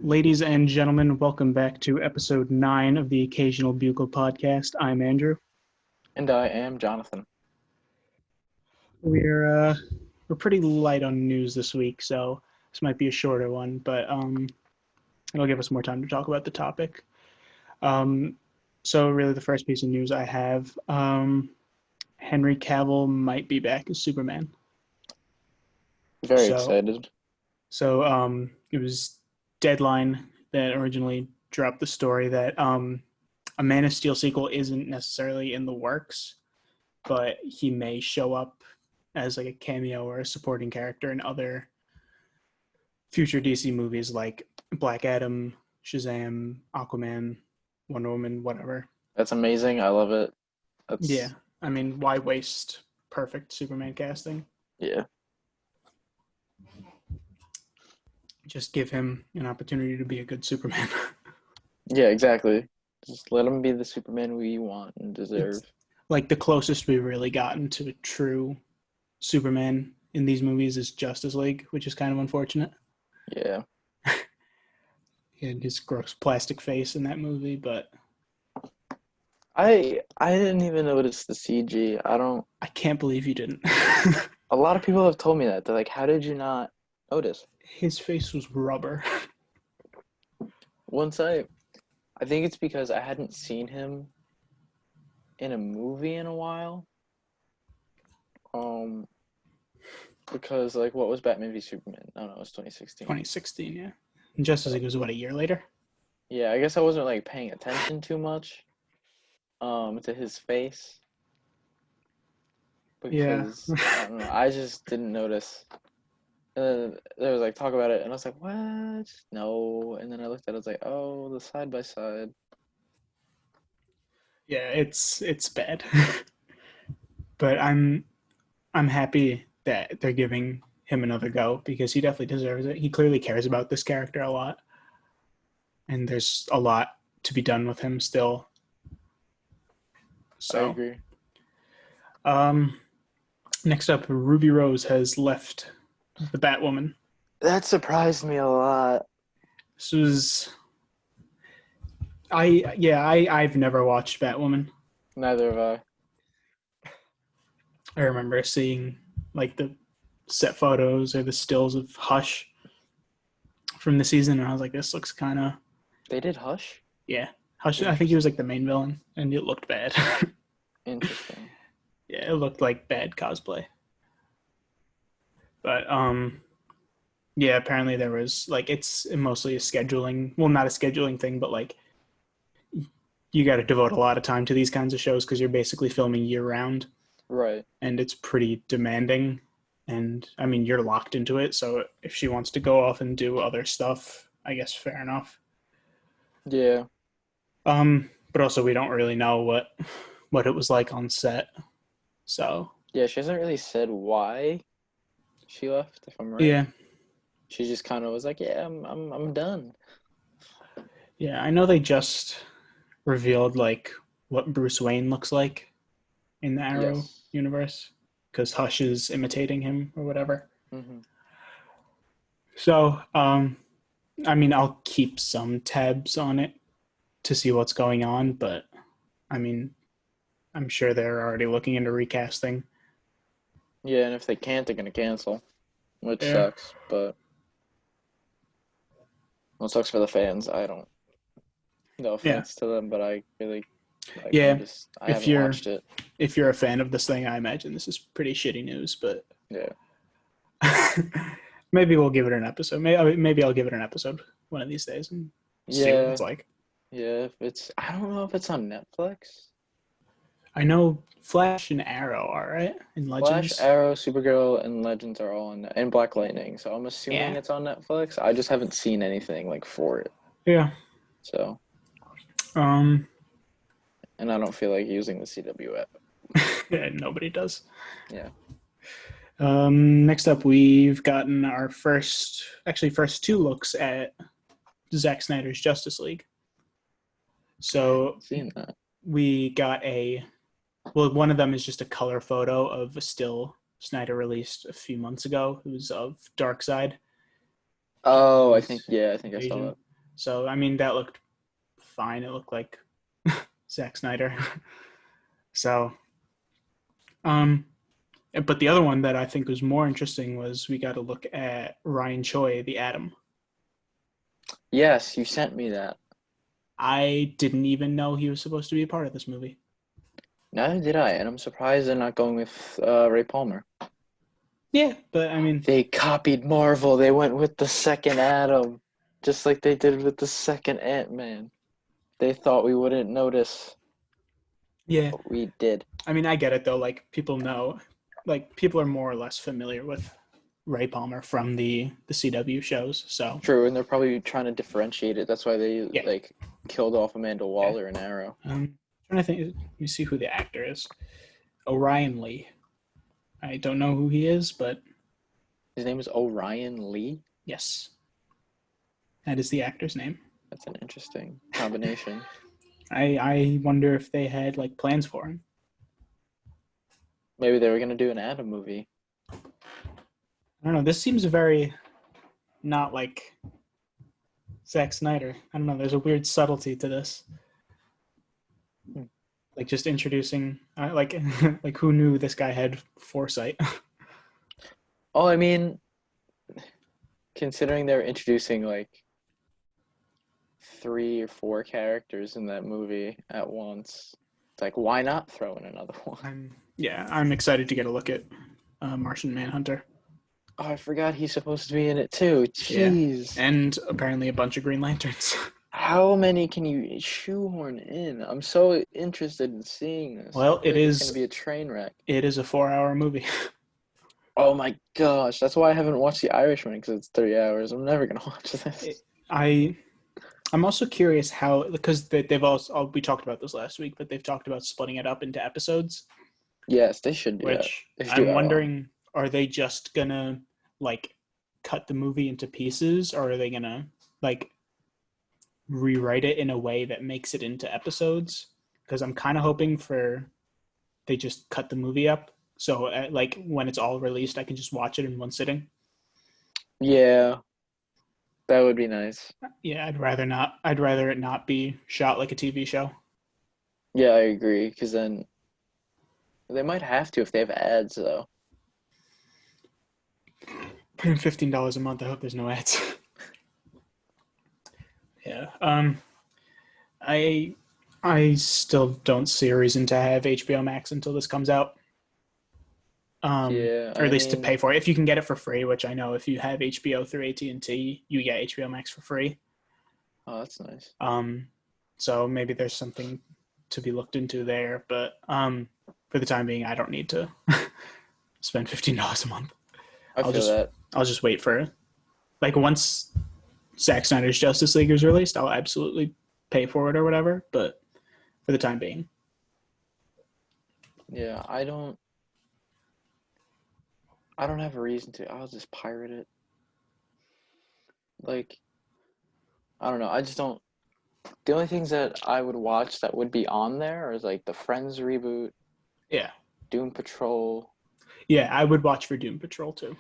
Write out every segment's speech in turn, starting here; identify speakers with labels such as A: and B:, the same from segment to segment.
A: Ladies and gentlemen, welcome back to episode 9 of the Occasional Bugle podcast. I'm Andrew.
B: And I am Jonathan.
A: We're pretty light on news this week, so this might be a shorter one, but it'll give us more time to talk about the topic. So really the first piece of news I have, Henry Cavill might be back as Superman.
B: Very excited.
A: So it was Deadline that originally dropped the story that a Man of Steel sequel isn't necessarily in the works, but he may show up as like a cameo or a supporting character in other future DC movies like Black Adam, Shazam, Aquaman, Wonder Woman, whatever.
B: That's amazing. I love it.
A: Yeah. I mean, why waste perfect Superman casting?
B: Yeah.
A: Just give him an opportunity to be a good Superman.
B: Yeah, exactly. Just let him be the Superman we want and deserve.
A: It's like the closest we've really gotten to a true Superman in these movies is Justice League, which is kind of unfortunate.
B: Yeah.
A: He had his gross plastic face in that movie, but
B: I didn't even notice the CG.
A: I can't believe you didn't.
B: A lot of people have told me that. They're like, how did you not notice?
A: His face was rubber.
B: I think it's because I hadn't seen him in a movie in a while. Because like, what was Batman v Superman? No, it was 2016.
A: 2016, yeah. And Justice League was what, a year later?
B: Yeah, I guess I wasn't like paying attention too much to his face. Because I don't know, I just didn't notice. And then there was like talk about it, and I was like, "What? No!" And then I looked at it, I was like, "Oh, the side by side."
A: Yeah, it's bad, but I'm happy that they're giving him another go because he definitely deserves it. He clearly cares about this character a lot, and there's a lot to be done with him still. So,
B: I agree.
A: Next up, Ruby Rose has left the Batwoman.
B: That surprised me a lot.
A: This was, I've never watched Batwoman.
B: Neither have I.
A: I remember seeing like the set photos or the stills of Hush from the season, and I was like, this looks kind of.
B: They did Hush?
A: Yeah, Hush. I think he was like the main villain, and it looked bad.
B: Interesting.
A: Yeah, it looked like bad cosplay. But yeah, apparently there was like it's mostly a scheduling. Well, not a scheduling thing, but like you got to devote a lot of time to these kinds of shows because you're basically filming year round.
B: Right.
A: And it's pretty demanding. And I mean, you're locked into it. So if she wants to go off and do other stuff, I guess fair enough.
B: Yeah.
A: But also we don't really know what it was like on set. So
B: yeah, she hasn't really said why she left, if I'm right.
A: Yeah.
B: She just kind of was like, "Yeah, I'm done."
A: Yeah, I know they just revealed like what Bruce Wayne looks like in the Arrow universe because Hush is imitating him or whatever.
B: Mm-hmm.
A: So, I mean, I'll keep some tabs on it to see what's going on, but I mean, I'm sure they're already looking into recasting.
B: Yeah, and if they can't, they're gonna cancel, which sucks. But well, it sucks for the fans. I don't. No offense to them, but I really. Like, I haven't watched it.
A: If you're a fan of this thing, I imagine this is pretty shitty news, but
B: yeah.
A: Maybe we'll give it an episode. Maybe I'll give it an episode one of these days and see what it's like.
B: Yeah, I don't know if it's on Netflix.
A: I know Flash and Arrow are, right? And Legends.
B: Flash, Arrow, Supergirl, and Legends are all on, and Black Lightning. So I'm assuming it's on Netflix. I just haven't seen anything like for it.
A: Yeah.
B: So. And I don't feel like using the CW app.
A: Yeah, nobody does.
B: Yeah.
A: Next up, we've gotten our first two looks at Zack Snyder's Justice League. So
B: seen that.
A: We got one of them is just a color photo of a still Snyder released a few months ago. It was of Darkseid.
B: Oh, I think I saw that.
A: So I mean, that looked fine. It looked like Zack Snyder. So, um, but the other one that I think was more interesting was we got to look at Ryan Choi, the Atom.
B: Yes, you sent me that.
A: I didn't even know he was supposed to be a part of this movie.
B: Neither did I, and I'm surprised they're not going with Ray Palmer.
A: Yeah, but I mean,
B: They copied Marvel. They went with the second Atom, just like they did with the second Ant-Man. They thought we wouldn't notice,
A: yeah.
B: but we did.
A: I mean, I get it though. Like people know, like people are more or less familiar with Ray Palmer from the CW shows. So
B: True, and they're probably trying to differentiate it. That's why they
A: yeah,
B: like killed off Amanda
A: yeah.
B: Waller in Arrow.
A: Trying to think. Let me see who the actor is. Orion Lee. I don't know who he is, but
B: His name is Orion Lee.
A: yes, that is the actor's name.
B: That's an interesting combination.
A: I wonder if they had like plans for him.
B: Maybe they were gonna do an Atom movie.
A: I don't know. This seems very not like Zack Snyder. I don't know. There's a weird subtlety to this. Like just introducing, like, like who knew this guy had foresight?
B: Oh, I mean, considering they're introducing like 3 or 4 characters in that movie at once, it's like why not throw in another one?
A: I'm excited to get a look at Martian Manhunter.
B: Oh, I forgot he's supposed to be in it too. Jeez.
A: Yeah, and apparently a bunch of Green Lanterns.
B: How many can you shoehorn in? I'm so interested in seeing this.
A: Well,
B: I feel like it's going to be a train wreck.
A: It is a 4-hour movie.
B: Oh my gosh, that's why I haven't watched The Irishman, because it's 3 hours. I'm never going to watch this.
A: I'm also curious how, because they've also, we talked about this last week, but they've talked about splitting it up into episodes.
B: Yes, they should do
A: Which
B: that.
A: I'm wondering, are they just gonna like cut the movie into pieces, or are they gonna like rewrite it in a way that makes it into episodes? Because I'm kind of hoping for they just cut the movie up, so like when it's all released, I can just watch it in one sitting.
B: Yeah, that would be nice.
A: Yeah, I'd rather not. I'd rather it not be shot like a TV show.
B: Yeah, I agree, because then they might have to if they have ads, though.
A: Put in $15 a month. I hope there's no ads. Yeah. I still don't see a reason to have HBO Max until this comes out.
B: Yeah,
A: or at least to pay for it. If you can get it for free, which I know if you have HBO through AT&T, you get HBO Max for free.
B: Oh, that's nice.
A: So maybe there's something to be looked into there, but for the time being, I don't need to spend $15 a month.
B: I'll
A: just wait for like once Zack Snyder's Justice League is released, I'll absolutely pay for it or whatever. But for the time being,
B: yeah, I don't have a reason to. I'll just pirate it. Like, I don't know. I just don't. The only things that I would watch that would be on there is like the Friends reboot.
A: Yeah.
B: Doom Patrol.
A: Yeah, I would watch for Doom Patrol too,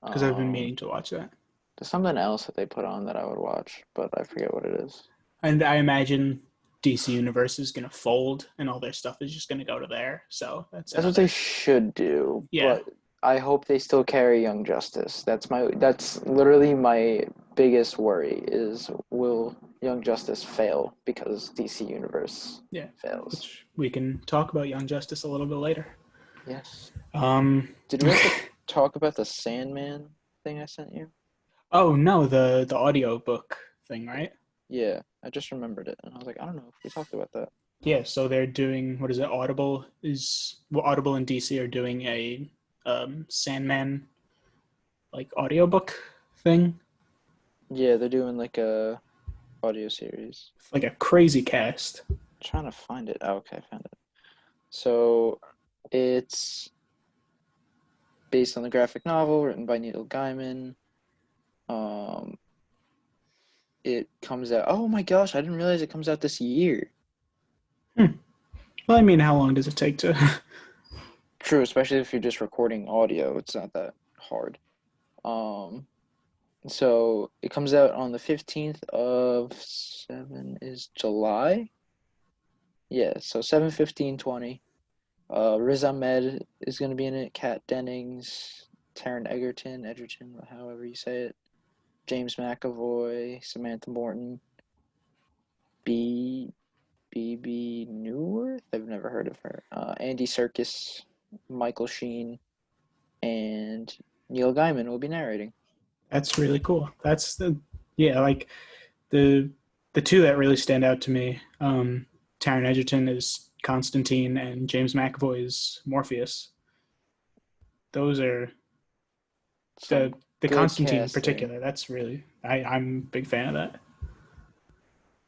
A: because I've been meaning to watch that.
B: There's something else that they put on that I would watch, but I forget what it is.
A: And I imagine DC Universe is going to fold, and all their stuff is just going to go to there. So that's
B: what they should do.
A: Yeah.
B: But I hope they still carry Young Justice. That's literally my biggest worry is will Young Justice fail because DC Universe fails.
A: Which we can talk about Young Justice a little bit later.
B: Yes. Did we have to talk about the Sandman thing I sent you?
A: Oh no, the audio book thing, right?
B: Yeah, I just remembered it, and I was like, I don't know if we talked about that.
A: Yeah, so they're doing what is it? Audible and DC are doing a Sandman like audiobook thing.
B: Yeah, they're doing like a audio series.
A: Like a crazy cast.
B: I'm trying to find it. Oh, okay, I found it. So it's based on the graphic novel written by Neil Gaiman. It comes out. Oh my gosh, I didn't realize it comes out this year.
A: Well, I mean, how long does it take to?
B: True, especially if you're just recording audio. It's not that hard. So it comes out on the 15th of 7 is July. Yeah, so 7/15/20. Riz Ahmed is going to be in it. Kat Dennings, Taron Egerton, however you say it. James McAvoy, Samantha Morton, B.B. Newworth. I've never heard of her. Andy Serkis, Michael Sheen, and Neil Gaiman will be narrating.
A: That's really cool. Like the two that really stand out to me. Taron Egerton is Constantine, and James McAvoy is Morpheus. Those are
B: Some
A: the
B: good
A: Constantine in
B: casting.
A: particular. That's really I'm a big fan of that.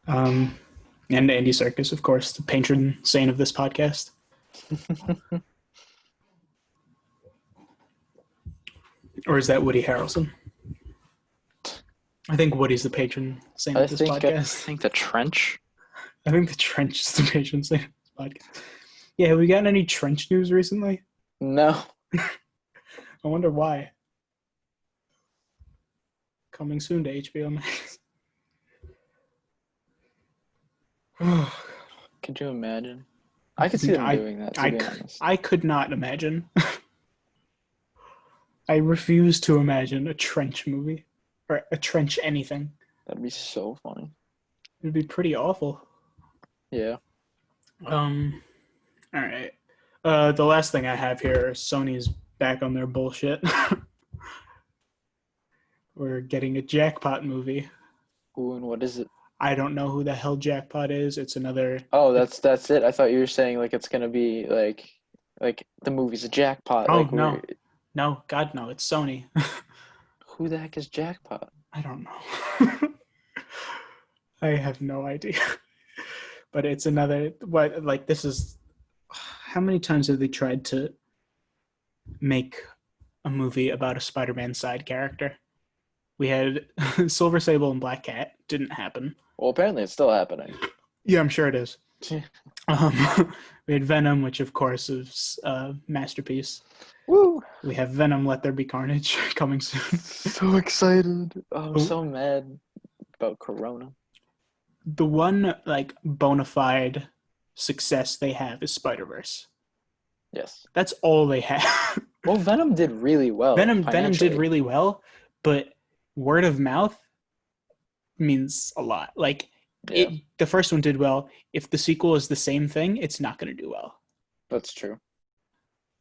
A: And Andy Serkis, of course, the patron saint of this podcast. Or is that Woody Harrelson? I think Woody's the patron saint of this podcast.
B: I think the Trench.
A: I think the Trench is the patron saint of this podcast. Yeah, have we gotten any Trench news recently?
B: No.
A: I wonder why. Coming soon to HBO Max.
B: Could you imagine? I could see them doing that, to be honest.
A: I could not imagine. I refuse to imagine a Trench movie. Or a Trench anything.
B: That'd be so funny.
A: It'd be pretty awful.
B: Yeah.
A: All right. The last thing I have here is Sony's back on their bullshit. We're getting a Jackpot movie.
B: Ooh, and what is it?
A: I don't know who the hell Jackpot is. It's another.
B: Oh, that's it. I thought you were saying like it's gonna be like the movie's a Jackpot.
A: Oh
B: like
A: no, no, God no, it's Sony.
B: Who the heck is Jackpot?
A: I don't know. I have no idea. But it's another. What like this is? How many times have they tried to make a movie about a Spider-Man side character? We had Silver Sable and Black Cat. Didn't happen.
B: Well, apparently it's still happening.
A: Yeah, I'm sure it is. We had Venom, which of course is a masterpiece.
B: Woo!
A: We have Venom, Let There Be Carnage coming soon.
B: So excited. I'm so mad about Corona.
A: The one like bona fide success they have is Spider-Verse.
B: Yes.
A: That's all they have.
B: Well, Venom did really well.
A: Venom did really well, but word of mouth means a lot. Like the first one did well. If the sequel is the same thing, it's not going to do well.
B: That's true.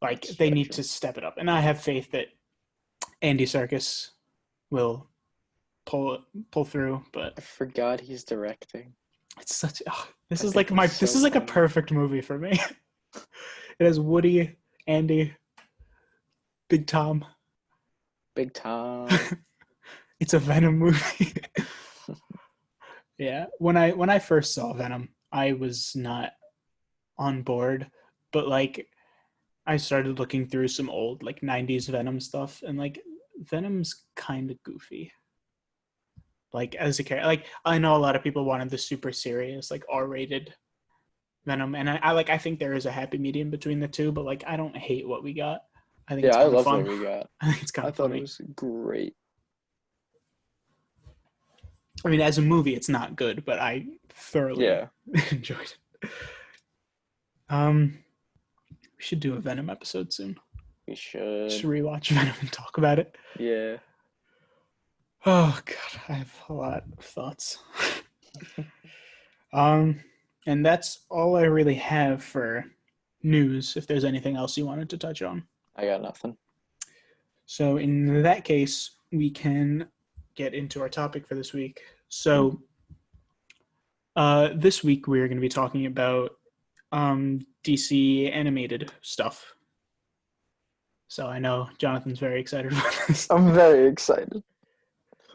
A: Like they need to step it up, and I have faith that Andy Serkis will pull through. But
B: I forgot he's directing.
A: It's such. This is like a perfect movie for me. It has Woody, Andy, Big Tom.
B: Big Tom.
A: It's a Venom movie. Yeah, when I first saw Venom, I was not on board, but like I started looking through some old like 90s Venom stuff, and like Venom's kind of goofy. Like as a character, like I know a lot of people wanted the super serious, like R-rated Venom, and I think there is a happy medium between the two, but like I don't hate what we got. I think it's kind of fun.
B: What we got.
A: I think it's kind of funny.
B: I thought it was great.
A: I mean, as a movie, it's not good, but I thoroughly enjoyed it. We should do a Venom episode soon.
B: We should.
A: Just rewatch Venom and talk about it.
B: Yeah.
A: Oh God, I have a lot of thoughts. And that's all I really have for news. If there's anything else you wanted to touch on,
B: I got nothing.
A: So in that case, we can get into our topic for this week. So this week we're going to be talking about DC animated stuff. So I know Jonathan's very excited about this.
B: I'm very excited.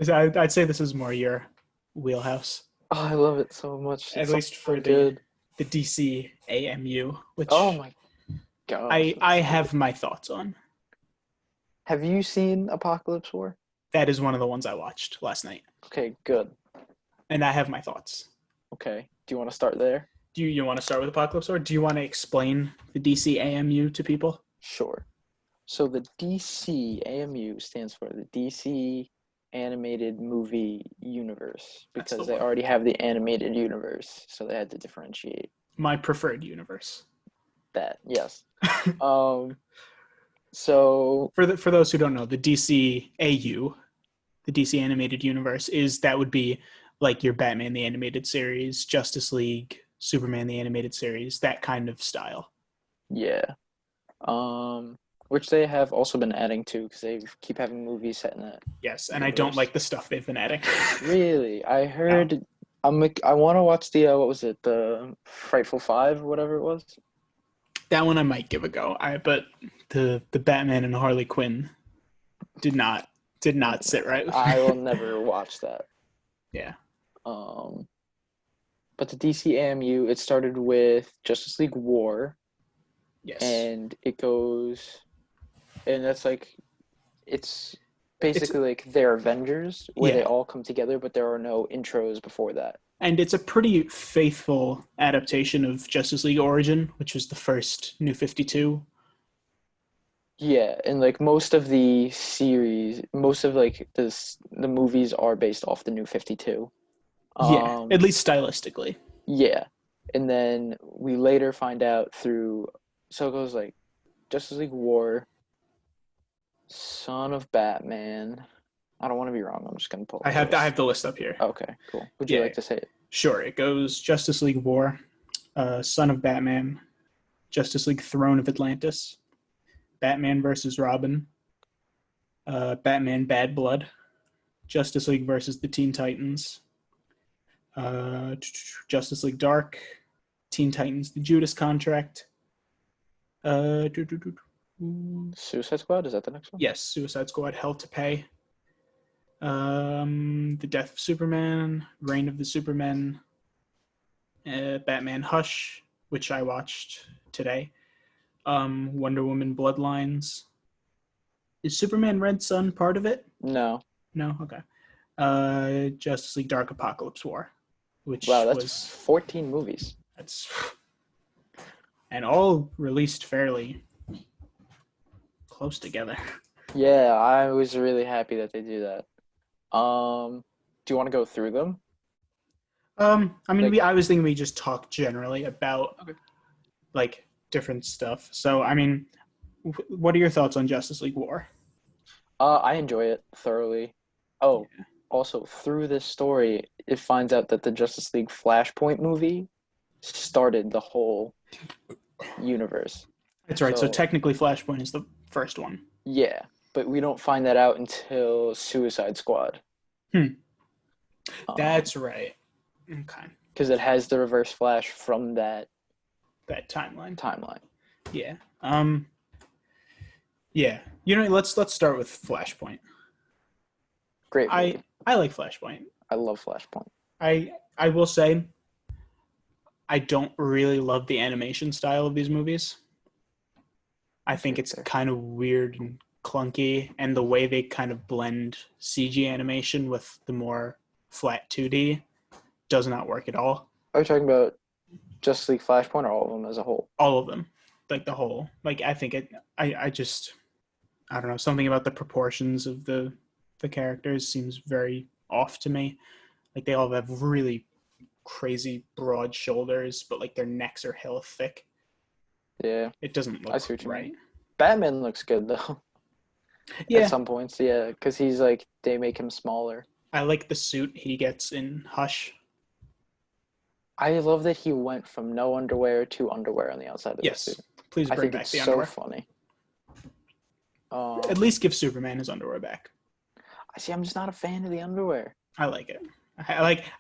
A: I'd say this is more your wheelhouse.
B: Oh, I love it so much.
A: At least for the DC AMU, which
B: oh my God,
A: I have my thoughts on.
B: Have you seen Apocalypse War?
A: That is one of the ones I watched last night.
B: Okay, good.
A: And I have my thoughts.
B: Okay. Do you want to start there?
A: Do you want to start with Apocalypse War? Do you want to explain the DC AMU to people?
B: Sure. So the DC AMU stands for the DC animated movie universe
A: That's
B: because
A: the
B: they
A: one.
B: already have the animated universe, so they had to differentiate
A: My preferred universe.
B: that. Yes. Um. So
A: For those who don't know, the DC AU, the DC animated universe, would be like your Batman the animated series, Justice League, Superman the animated series, that kind of style.
B: yeah. Which they have also been adding to because they keep having movies set in that
A: Yes, and I don't
B: universe.
A: like the stuff they've been adding.
B: Really, I
A: No,
B: heard. I want to watch the what was it, the Frightful Five, or whatever it was.
A: that one I might give a go. But the Batman and Harley Quinn did not sit right with me.
B: I will never watch that.
A: Yeah.
B: Um, but the DC AMU, it started with Justice League War,
A: Yes.
B: and it goes, and that's like, it's
A: It's
B: basically like their Avengers, where they
A: yeah,
B: all come together, but there are no intros before that.
A: and it's a pretty faithful adaptation of Justice League Origin, which was the first New 52.
B: Yeah, and like most of the series, most of like the movies are based off the New 52.
A: Yeah, at
B: Um,
A: least stylistically.
B: yeah. And then we later find out through, so it goes like Justice League War, Son of Batman. I don't want to be wrong. I'm just gonna pull
A: I
B: up the
A: have
B: list.
A: the list up here.
B: Okay, cool. Would you
A: Yeah,
B: like to say it?
A: sure. It goes Justice League War, Son of Batman, Justice League Throne of Atlantis, Batman versus Robin, Batman Bad Blood, Justice League versus the Teen Titans, uh, Justice League Dark, Teen Titans: The Judas Contract. Uh,
B: Suicide Squad, is that the next one?
A: yes, Suicide Squad: Hell to Pay. The Death of Superman, Reign of the Supermen, Batman Hush, which I watched today. Wonder Woman Bloodlines. Is Superman Red Sun part of it?
B: No.
A: No? Okay. Justice League Dark Apocalypse War,
B: Wow,
A: which
B: that's
A: was
B: 14 movies.
A: that's and all released fairly close together.
B: Yeah, I was really happy that they do that. Do you want to go through them?
A: I mean,
B: Like,
A: I was thinking we just talk generally about
B: okay.
A: like different stuff. So, I mean, what are your thoughts on Justice League War?
B: I enjoy it thoroughly. Oh, also through this story, it finds out that the Justice League Flashpoint movie started the whole universe.
A: That's right. So
B: So,
A: technically, Flashpoint is the first one.
B: yeah, but we don't find that out until Suicide Squad.
A: Hmm.
B: Um,
A: That's right. Okay.
B: because it has the Reverse Flash from that
A: That timeline.
B: timeline.
A: Yeah. Yeah. Let's start with Flashpoint.
B: Great movie.
A: I like Flashpoint.
B: I love Flashpoint.
A: I will say I don't really love the animation style of these movies. I think it's kind of weird and clunky, and the way they kind of blend CG animation with the more flat 2D does not work at all.
B: Are you talking about Justice League Flashpoint or all of them as a whole?
A: All of them, like the whole. Like I think I just I don't know, something about the proportions of the characters seems very off to me. Like they all have really crazy broad shoulders, but like their necks are hella thick.
B: Yeah,
A: It doesn't
B: I
A: look
B: see what you
A: right.
B: mean. Batman looks good though.
A: Yeah,
B: At some points, yeah, because he's like they make him smaller.
A: I like the suit he gets in Hush.
B: I love that he went from no underwear to underwear on the outside of the
A: Yes,
B: suit.
A: please
B: I
A: bring
B: think
A: back
B: it's
A: the
B: so
A: underwear.
B: funny.
A: At least give Superman his underwear back.
B: I see. I'm just not a fan of the underwear.
A: I like it.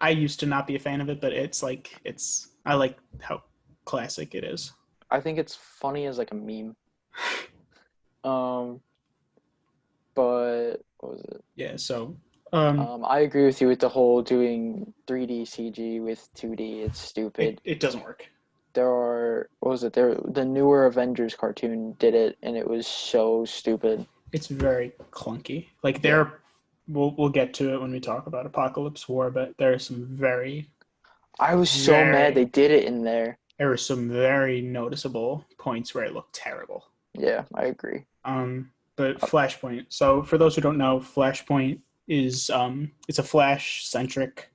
A: I used to not be a fan of it, but I like how classic it is.
B: I think it's funny as like a meme. Um, but what was it?
A: Yeah, so
B: I agree with you with the whole doing 3D CG with 2D. It's stupid.
A: it doesn't work.
B: There are what was it? There the newer Avengers cartoon did it, and it was so stupid.
A: It's very clunky. Like we'll get to it when we talk about Apocalypse War, but there are some
B: I was so mad they did it in there.
A: there were some very noticeable points where it looked terrible.
B: Yeah, I agree.
A: But Flashpoint. So for those who don't know, Flashpoint is it's a Flash centric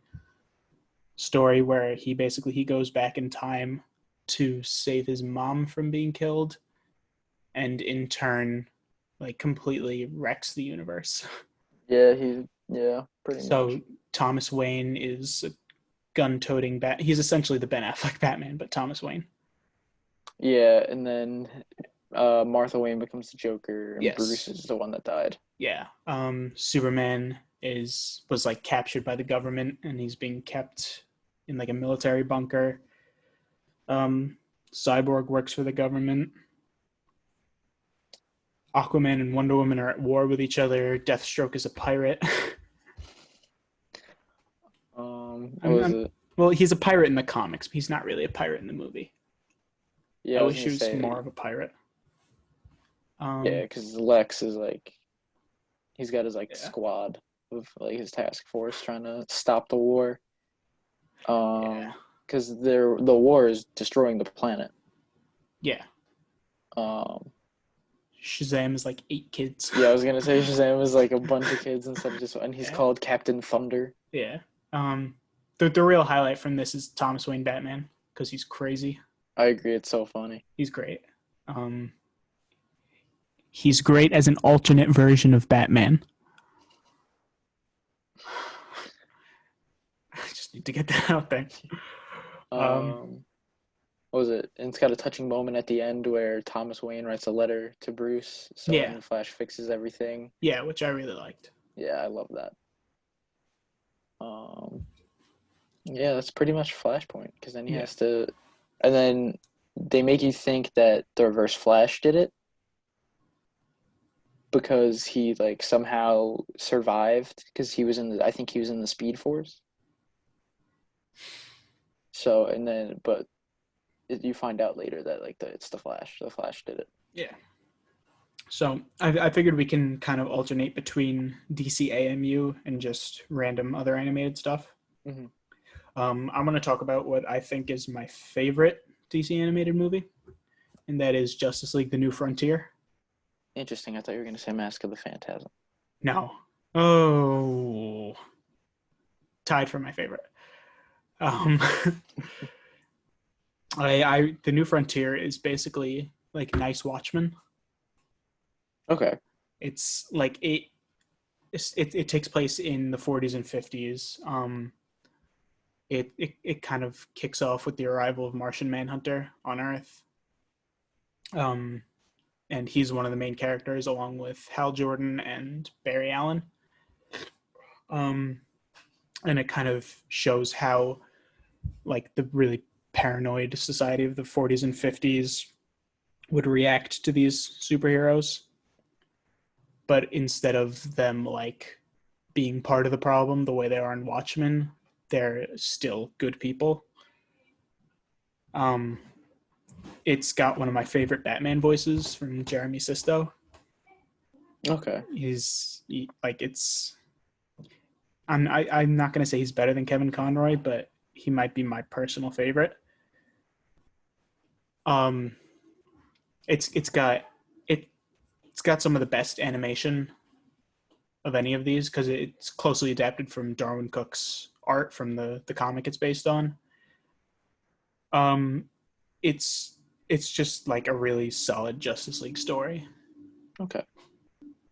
A: story where he goes back in time to save his mom from being killed, and in turn, like completely wrecks the universe.
B: Yeah, pretty much.
A: So Thomas Wayne is a gun-toting bat. He's essentially the Ben Affleck Batman, but Thomas Wayne.
B: Yeah, and then Martha Wayne becomes the Joker, and Bruce
A: Yes.
B: is the one that died.
A: Yeah. Superman was like captured by the government, and he's being kept in like a military bunker. Cyborg works for the government. Aquaman and Wonder Woman are at war with each other. Deathstroke is a pirate.
B: What was it?
A: Well, he's a pirate in the comics, but he's not really a pirate in the movie.
B: Yeah,
A: I
B: I was
A: wish
B: gonna
A: he was
B: say,
A: more of a pirate.
B: yeah, because Lex is like, he's got his like
A: Yeah.
B: squad of like his task force trying to stop the war.
A: Yeah.
B: Because the war is destroying the planet.
A: Yeah.
B: Um,
A: Shazam is like 8 kids.
B: yeah, I was gonna say Shazam is like a bunch of kids instead of just, and he's called Captain Thunder.
A: Yeah. The real highlight from this is Thomas Wayne Batman because he's crazy.
B: I agree, it's so funny.
A: He's great. He's great as an alternate version of Batman. I just need to get that out there.
B: What was it? And it's got a touching moment at the end where Thomas Wayne writes a letter to Bruce, so
A: Yeah.
B: and the Flash fixes everything.
A: Yeah, which I really liked.
B: Yeah, I love that. Yeah, that's pretty much Flashpoint because then he has to, and then they make you think that the Reverse Flash did it because he like somehow survived because he was in the, I think he was in the Speed Force. So and then, but you find out later that like it's the Flash. The Flash did it.
A: Yeah. So I figured we can kind of alternate between DC AMU and just random other animated stuff.
B: Mm-hmm.
A: I'm going to talk about what I think is my favorite DC animated movie, and that is Justice League: The New Frontier.
B: Interesting. I thought you were going to say Mask of the Phantasm.
A: No. Oh. Tied for my favorite. The New Frontier is basically like Nice Watchmen.
B: Okay.
A: It's like it takes place in the 40s and 50s. It kind of kicks off with the arrival of Martian Manhunter on Earth. And he's one of the main characters along with Hal Jordan and Barry Allen. And it kind of shows how like the really paranoid society of the 40s and 50s would react to these superheroes. But instead of them like being part of the problem the way they are in Watchmen, they're still good people. It's got one of my favorite Batman voices from Jeremy Sisto.
B: Okay.
A: I'm not going to say he's better than Kevin Conroy, but he might be my personal favorite. It's got some of the best animation of any of these because it's closely adapted from Darwin Cook's art from the comic it's based on. It's just like a really solid Justice League story.
B: Okay.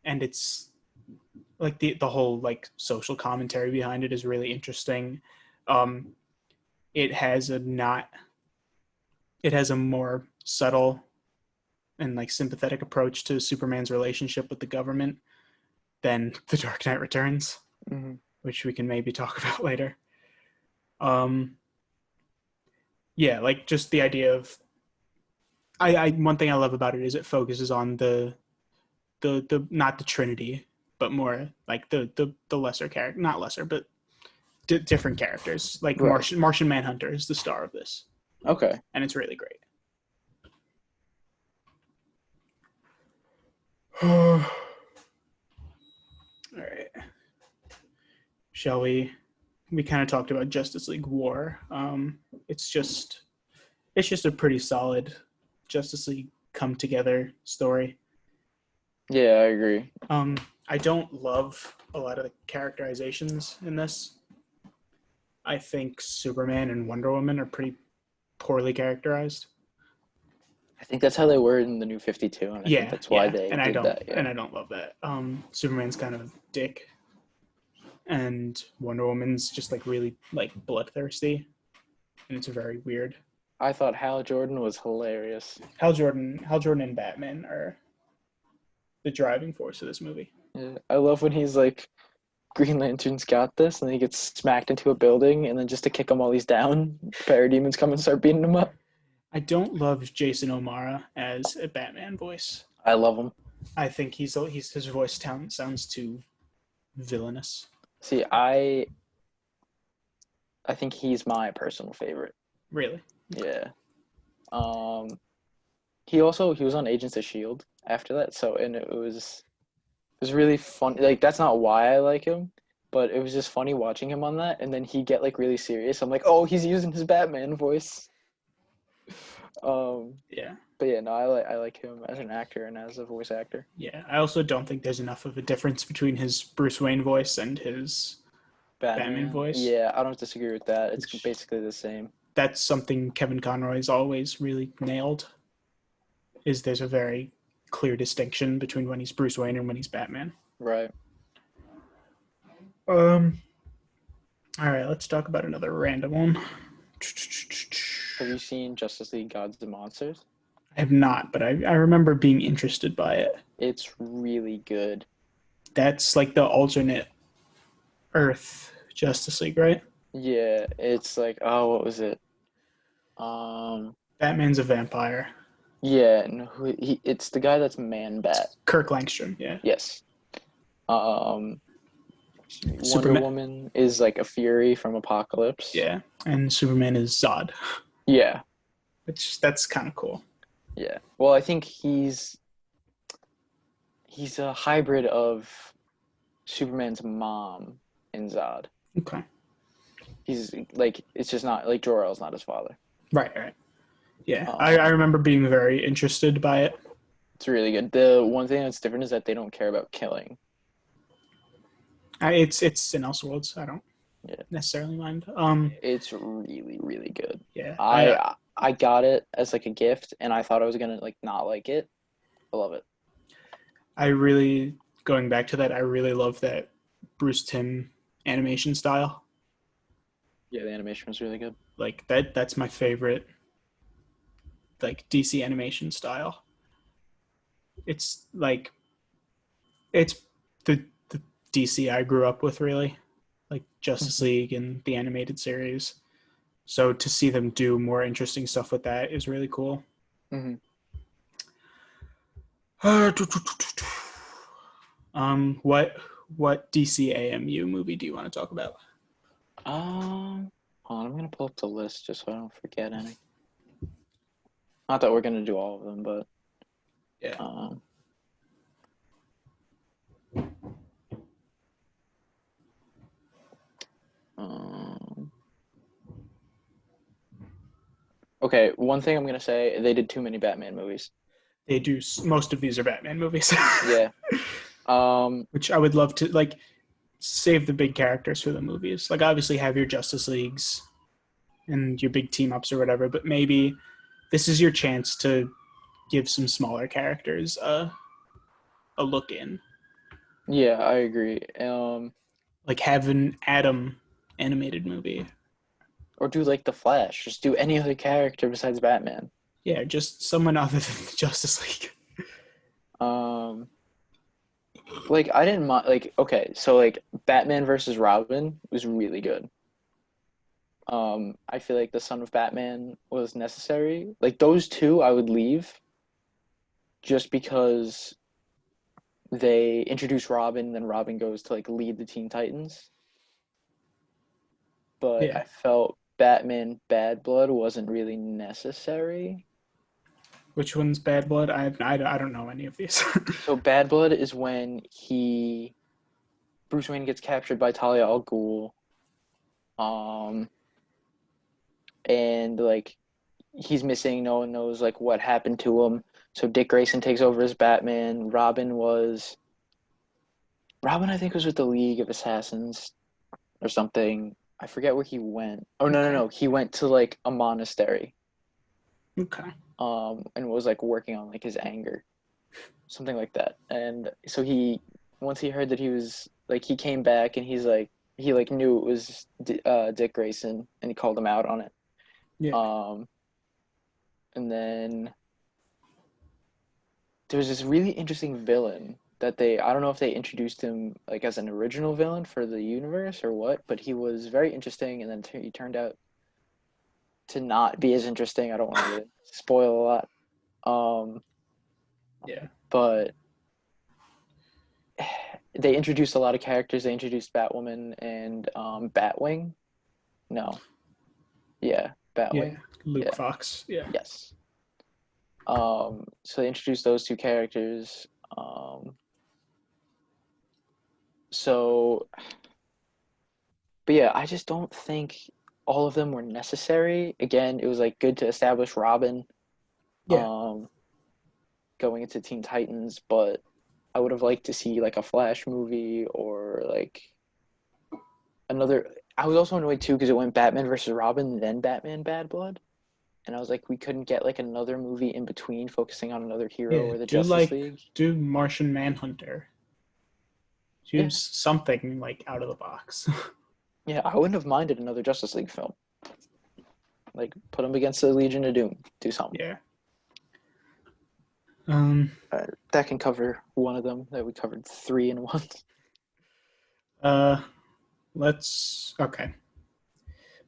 A: And it's like the whole like social commentary behind it is really interesting. It has a more subtle and like sympathetic approach to Superman's relationship with the government than The Dark Knight Returns,
B: mm-hmm.
A: which we can maybe talk about later. Yeah, like just the idea of one thing I love about it is it focuses on the not the Trinity, but more like the lesser character, not lesser, but different characters. Like right. Martian Manhunter is the star of this.
B: Okay,
A: and it's really great. All right. Shall we? We kind of talked about Justice League War. It's just a pretty solid Justice League come together story.
B: Yeah, I agree.
A: I don't love a lot of the characterizations in this. I think Superman and Wonder Woman are pretty poorly characterized.
B: I think that's how they were in the New 52, and I think
A: Yeah,
B: that's why
A: yeah,
B: they
A: and I
B: did
A: don't
B: that.
A: and
B: Yeah,
A: I don't love that. Superman's kind of a dick, and Wonder Woman's just like really like bloodthirsty, and it's very weird.
B: I thought Hal Jordan was hilarious.
A: Hal Jordan, and Batman are the driving force of this movie.
B: Yeah. I love when he's like, Green Lantern's got this, and then he gets smacked into a building, and then just to kick him while he's down, parademons come and start beating him up.
A: I don't love Jason O'Mara as a Batman voice.
B: I love him.
A: I think his voice talent sounds too villainous.
B: See, I think he's my personal favorite.
A: Really?
B: Yeah. He was on Agents of Shield after that, so and it was really fun. Like that's not why I like him, but it was just funny watching him on that, and then he get like really serious. I'm like, oh, he's using his Batman voice.
A: Yeah.
B: But yeah, no, I like him as an actor and as a voice actor.
A: Yeah. I also don't think there's enough of a difference between his Bruce Wayne voice and his Batman voice.
B: Yeah, I don't disagree with that. It's
A: Which-
B: basically the same.
A: That's something Kevin Conroy's always really nailed. Is there's a very clear distinction between when he's Bruce Wayne and when he's Batman.
B: Right.
A: All right, let's talk about another random one.
B: Have you seen Justice League Gods and Monsters?
A: I have not, but I remember being interested by it.
B: It's really good.
A: That's like the alternate Earth Justice League, right?
B: Yeah, it's like, oh, what was it?
A: Batman's a vampire.
B: Yeah, no, it's the guy that's Man-Bat.
A: Kirk Langstrom, yeah.
B: Yes. Wonder
A: Superman.
B: Woman is like a Fury from Apocalypse.
A: Yeah, and Superman is Zod,
B: Yeah,
A: which that's kind of cool.
B: yeah. Well, I think he's a hybrid of Superman's mom and Zod.
A: Okay.
B: He's like, it's just not like Jor-El's not his father.
A: Right. Yeah, I remember being very interested by it.
B: It's really good. The one thing that's different is that they don't care about killing.
A: It's in Elseworlds. I don't necessarily mind.
B: It's really, really good.
A: Yeah,
B: I got it as like a gift, and I thought I was gonna like not like it. I love it.
A: I really, going back to that, I really love that Bruce Timm animation style.
B: Yeah, the animation was really good.
A: Like that's my favorite, like DC animation style. It's like it's the DC I grew up with, really, like Justice League and the animated series. So to see them do more interesting stuff with that is really cool.
B: Mm-hmm.
A: What DC AMU movie do you want to talk about?
B: Hold on, I'm gonna pull up the list just so I don't forget any. Not that we're gonna do all of them, but
A: Yeah.
B: Okay, one thing I'm gonna say, they did too many Batman movies.
A: They do. Most of these are Batman movies.
B: Yeah.
A: Which I would love to like save the big characters for the movies. Like obviously have your Justice Leagues and your big team ups or whatever, but maybe this is your chance to give some smaller characters a look in.
B: Yeah, I agree.
A: Like have an Atom animated movie.
B: Or do like the Flash. Just do any other character besides Batman.
A: Yeah, just someone other than the Justice League.
B: Like I didn't mind. Like okay, so like Batman versus Robin was really good. I feel like the Son of Batman was necessary. Like those two, I would leave. Just because they introduce Robin, then Robin goes to like lead the Teen Titans. But
A: Yeah.
B: I felt Batman Bad Blood wasn't really necessary.
A: Which one's Bad Blood? I don't know any of these.
B: So Bad Blood is when Bruce Wayne gets captured by Talia al Ghul. And like he's missing, no one knows like what happened to him. So Dick Grayson takes over as Batman. Robin was Robin, I think, was with the League of Assassins or something. I forget where he went. Oh no, no,
A: Okay.
B: no. He went to like a monastery,
A: Okay.
B: and was like working on like his anger, something like that. And so once he heard that he was like, he came back and he like knew it was Dick Grayson, and he called him out on it.
A: Yeah.
B: Um, and then there was this really interesting villain that I don't know if they introduced him like as an original villain for the universe or what, but he was very interesting, and then he turned out to not be as interesting. I don't want to really spoil a lot. Um,
A: Yeah.
B: but they introduced a lot of characters. They introduced Batwoman and Batwing. No, yeah,
A: Yeah.
B: Batwing.
A: Luke
B: Yeah,
A: Fox. Yeah.
B: yes. So they introduced those two characters. Um, so, but yeah, I just don't think all of them were necessary. Again, it was like good to establish Robin
A: Yeah.
B: um, going into Teen Titans, but I would have liked to see like a Flash movie or like another. I was also annoyed too because it went Batman versus Robin, then Batman Bad Blood, and I was like, we couldn't get like another movie in between focusing on another hero
A: Yeah.
B: or the Justice League.
A: Do Martian Manhunter. Do
B: Yeah,
A: something like out of the box.
B: yeah, I wouldn't have minded another Justice League film. Like put them against the Legion of Doom, do something.
A: Yeah. Um.
B: That can cover one of them. That we covered three in one.
A: Uh. Let's. Okay.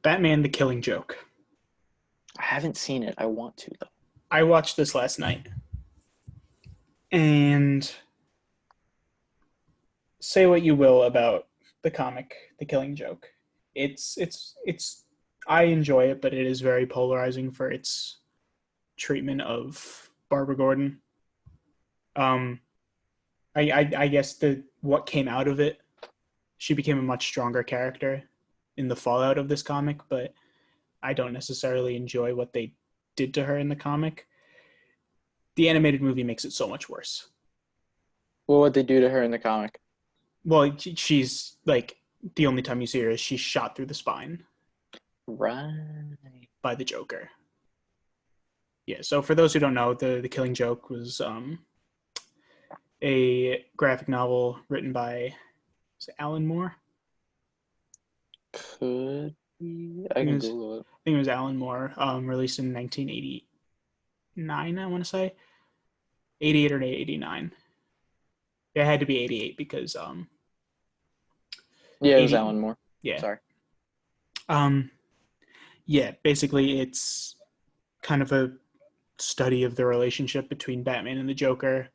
A: Batman: The Killing Joke.
B: I haven't seen it. I want to though.
A: I watched this last night, and say what you will about the comic The Killing Joke. It's I enjoy it, but it is very polarizing for its treatment of Barbara Gordon. Um I guess the what came out of it, she became a much stronger character in the fallout of this comic, but I don't necessarily enjoy what they did to her in the comic. The animated movie makes it so much worse.
B: What would they do to her in the comic?
A: Well, she's like the only time you see her is she's shot through the spine
B: Right.
A: by the Joker. Yeah. So for those who don't know, the Killing Joke was a graphic novel written by Alan Moore.
B: Could be.
A: I
B: I
A: think it
B: can
A: was
B: Google it.
A: I think it was Alan Moore, released in 1989. I want to say 88 or 89. It had to be 88 because
B: Yeah, it was
A: 80.
B: Alan Moore.
A: Yeah.
B: Sorry.
A: Um, yeah. Basically, it's kind of a study of the relationship between Batman and the Joker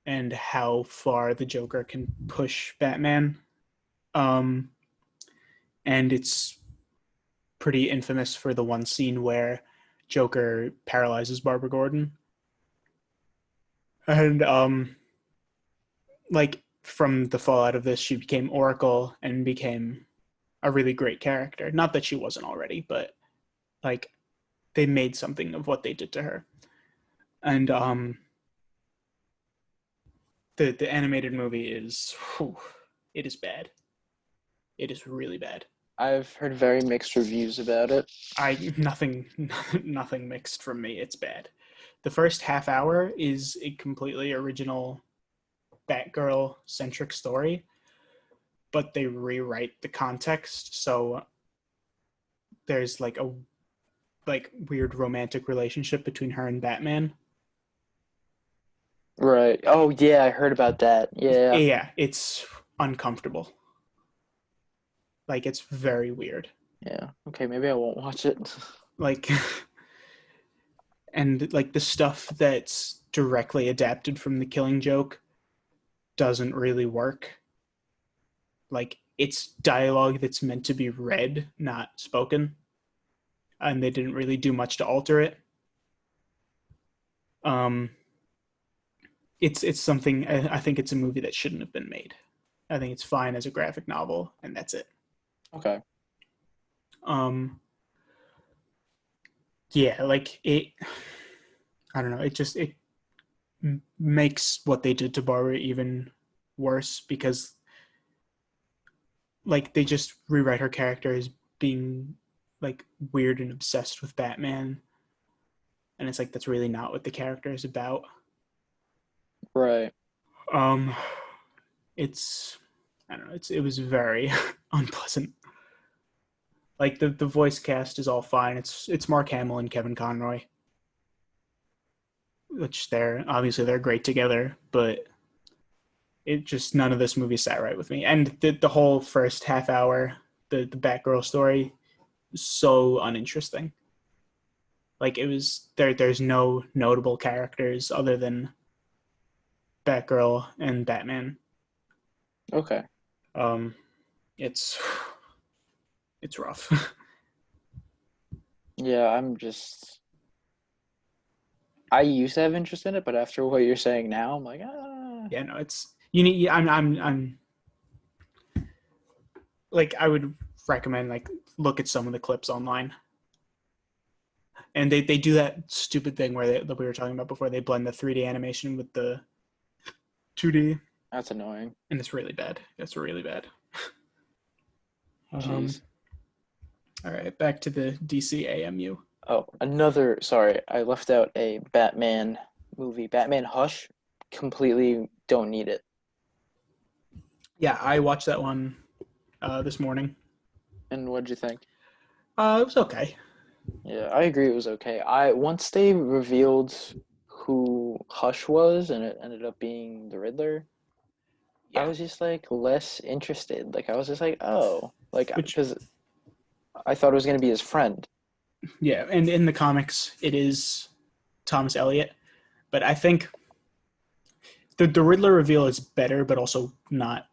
A: and how far the Joker can push Batman. Um, and it's pretty infamous for the one scene where Joker paralyzes Barbara Gordon. And like from the fallout of this, she became Oracle and became a really great character. Not that she wasn't already, but like they made something of what they did to her. And the animated movie is whew, it is bad. It is really bad.
B: I've heard very mixed reviews about it.
A: I nothing nothing mixed from me. It's bad. The first half hour is a completely original Batgirl centric story, but they rewrite the context. So there's like a weird romantic relationship between her and Batman.
B: Right. Oh yeah, I heard about that. Yeah.
A: Yeah, it's uncomfortable. Like it's very weird.
B: Yeah. Okay, maybe I won't watch it.
A: Like and like the stuff that's directly adapted from the Killing Joke doesn't really work. Like it's dialogue that's meant to be read, not spoken, and they didn't really do much to alter it. Um, it's something I think it's a movie that shouldn't have been made. I think it's fine as a graphic novel, and that's it.
B: Okay.
A: Um, yeah, like it. I don't know. It makes what they did to Barbara even worse because like they just rewrite her character as being like weird and obsessed with Batman, and it's like that's really not what the character is about.
B: Right.
A: Um, it's I don't know. It was very unpleasant. Like the voice cast is all fine. It's Mark Hamill and Kevin Conroy, which they're great together, but it just none of this movie sat right with me. And the whole first half hour, the Batgirl story, was so uninteresting. Like it was there's no notable characters other than Batgirl and Batman.
B: Okay.
A: Um, it's it's rough.
B: Yeah, I used to have interest in it, but after what you're saying now, I'm like, ah.
A: Yeah, no, it's you need. I'm like I would recommend like look at some of the clips online, and they do that stupid thing where that we were talking about before. They blend the 3D animation with the 2D,
B: That's annoying.
A: and it's really bad. That's really bad.
B: Jeez.
A: All right, back to the DC AMU.
B: Oh, sorry, I left out a Batman movie. Batman Hush. Completely don't need it.
A: Yeah, I watched that one this morning.
B: And what'd you think?
A: It was okay.
B: Yeah, I agree it was okay. Once they revealed who Hush was and it ended up being the Riddler, I
A: Yeah,
B: was just like less interested. Like I was just like, oh, like
A: which
B: because I thought it was gonna be his friend.
A: yeah, and in the comics it is Thomas Elliot, but I think the Riddler reveal is better, but also not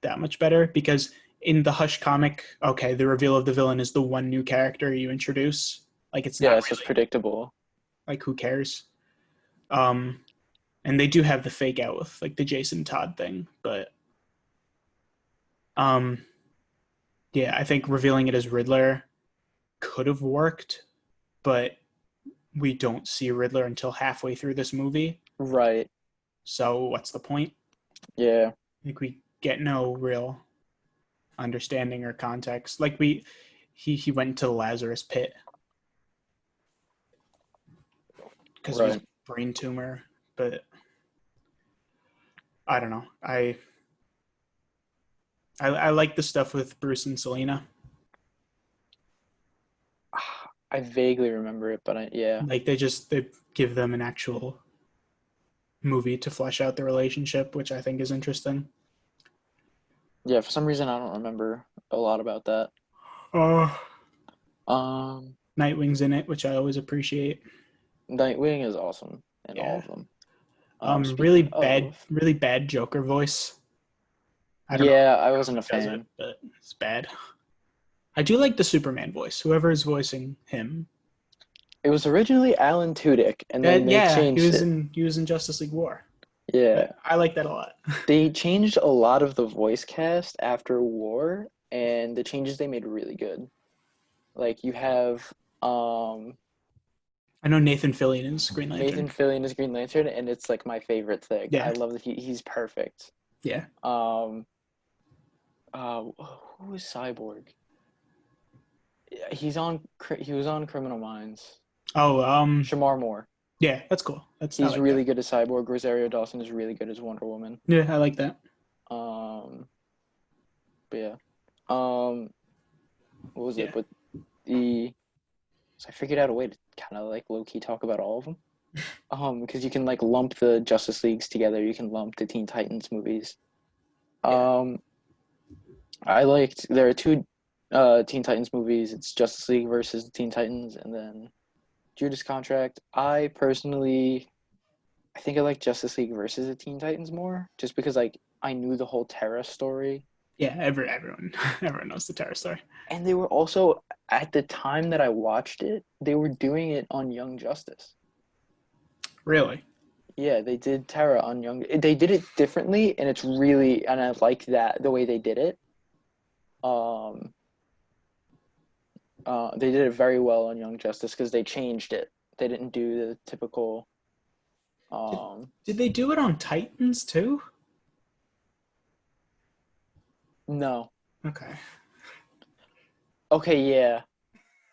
A: that much better because in the Hush comic, okay, the reveal of the villain is the one new character you introduce. Like it's
B: Yeah,
A: not
B: it's just
A: really
B: predictable.
A: like who cares. Um, and they do have the fake out with like the Jason Todd thing, but um, yeah, I think revealing it as Riddler could have worked, but we don't see Riddler until halfway through this movie.
B: Right.
A: So what's the point?
B: Yeah.
A: Like we get no real understanding or context. Like he went to the Lazarus pit because of his
B: Right.
A: brain tumor, but I don't know. I like the stuff with Bruce and Selena.
B: I vaguely remember it, but yeah.
A: Like they give them an actual movie to flesh out the relationship, which I think is interesting.
B: Yeah, for some reason I don't remember a lot about that.
A: Uh,
B: Um,
A: Nightwing's in it, which I always appreciate.
B: Nightwing is awesome in all
A: Yeah.
B: of them. Speaking of,
A: Really bad Joker voice. I don't know.
B: yeah, I
A: How
B: wasn't a
A: he does it,
B: fan.
A: but it's bad. I do like the Superman voice. Whoever is voicing him.
B: It was originally Alan Tudyk, and then
A: That
B: they
A: yeah,
B: changed it.
A: he was in Justice League War.
B: Yeah,
A: I like that a lot.
B: they changed a lot of the voice cast after War, and the changes they made were really good. Like you have
A: I know Nathan Fillion is Green
B: Nathan
A: Lantern.
B: Fillion as Green Lantern, and it's like my favorite thing. I
A: Yeah,
B: love that he's perfect.
A: yeah.
B: Um, who is Cyborg? He was on Criminal Minds.
A: Oh,
B: Shamar Moore.
A: yeah, that's cool. I
B: He's
A: like that.
B: really good as Cyborg. Rosario Dawson is really good as Wonder Woman.
A: Yeah, I like that.
B: Um, but yeah. Um, what was
A: Yeah.
B: it? But the so I figured out a way to kind of like low key talk about all of them. Because you can like lump the Justice Leagues together. You can lump the Teen Titans movies.
A: Yeah.
B: There are two Teen Titans movies. It's Justice League versus the Teen Titans, and then Judas Contract. I think I like Justice League versus the Teen Titans more, just because like I knew the whole Terra story,
A: Yeah, everyone everyone knows the Terror Story.
B: and they were also at the time that I watched it, they were doing it on Young Justice.
A: Really?
B: Yeah, they did Terra on Young. They did it differently, and and I like that the way they did it. Um, they did it very well on Young Justice because they changed it. They didn't do the typical.
A: Did they do it on Titans too?
B: No.
A: Okay.
B: Okay, yeah.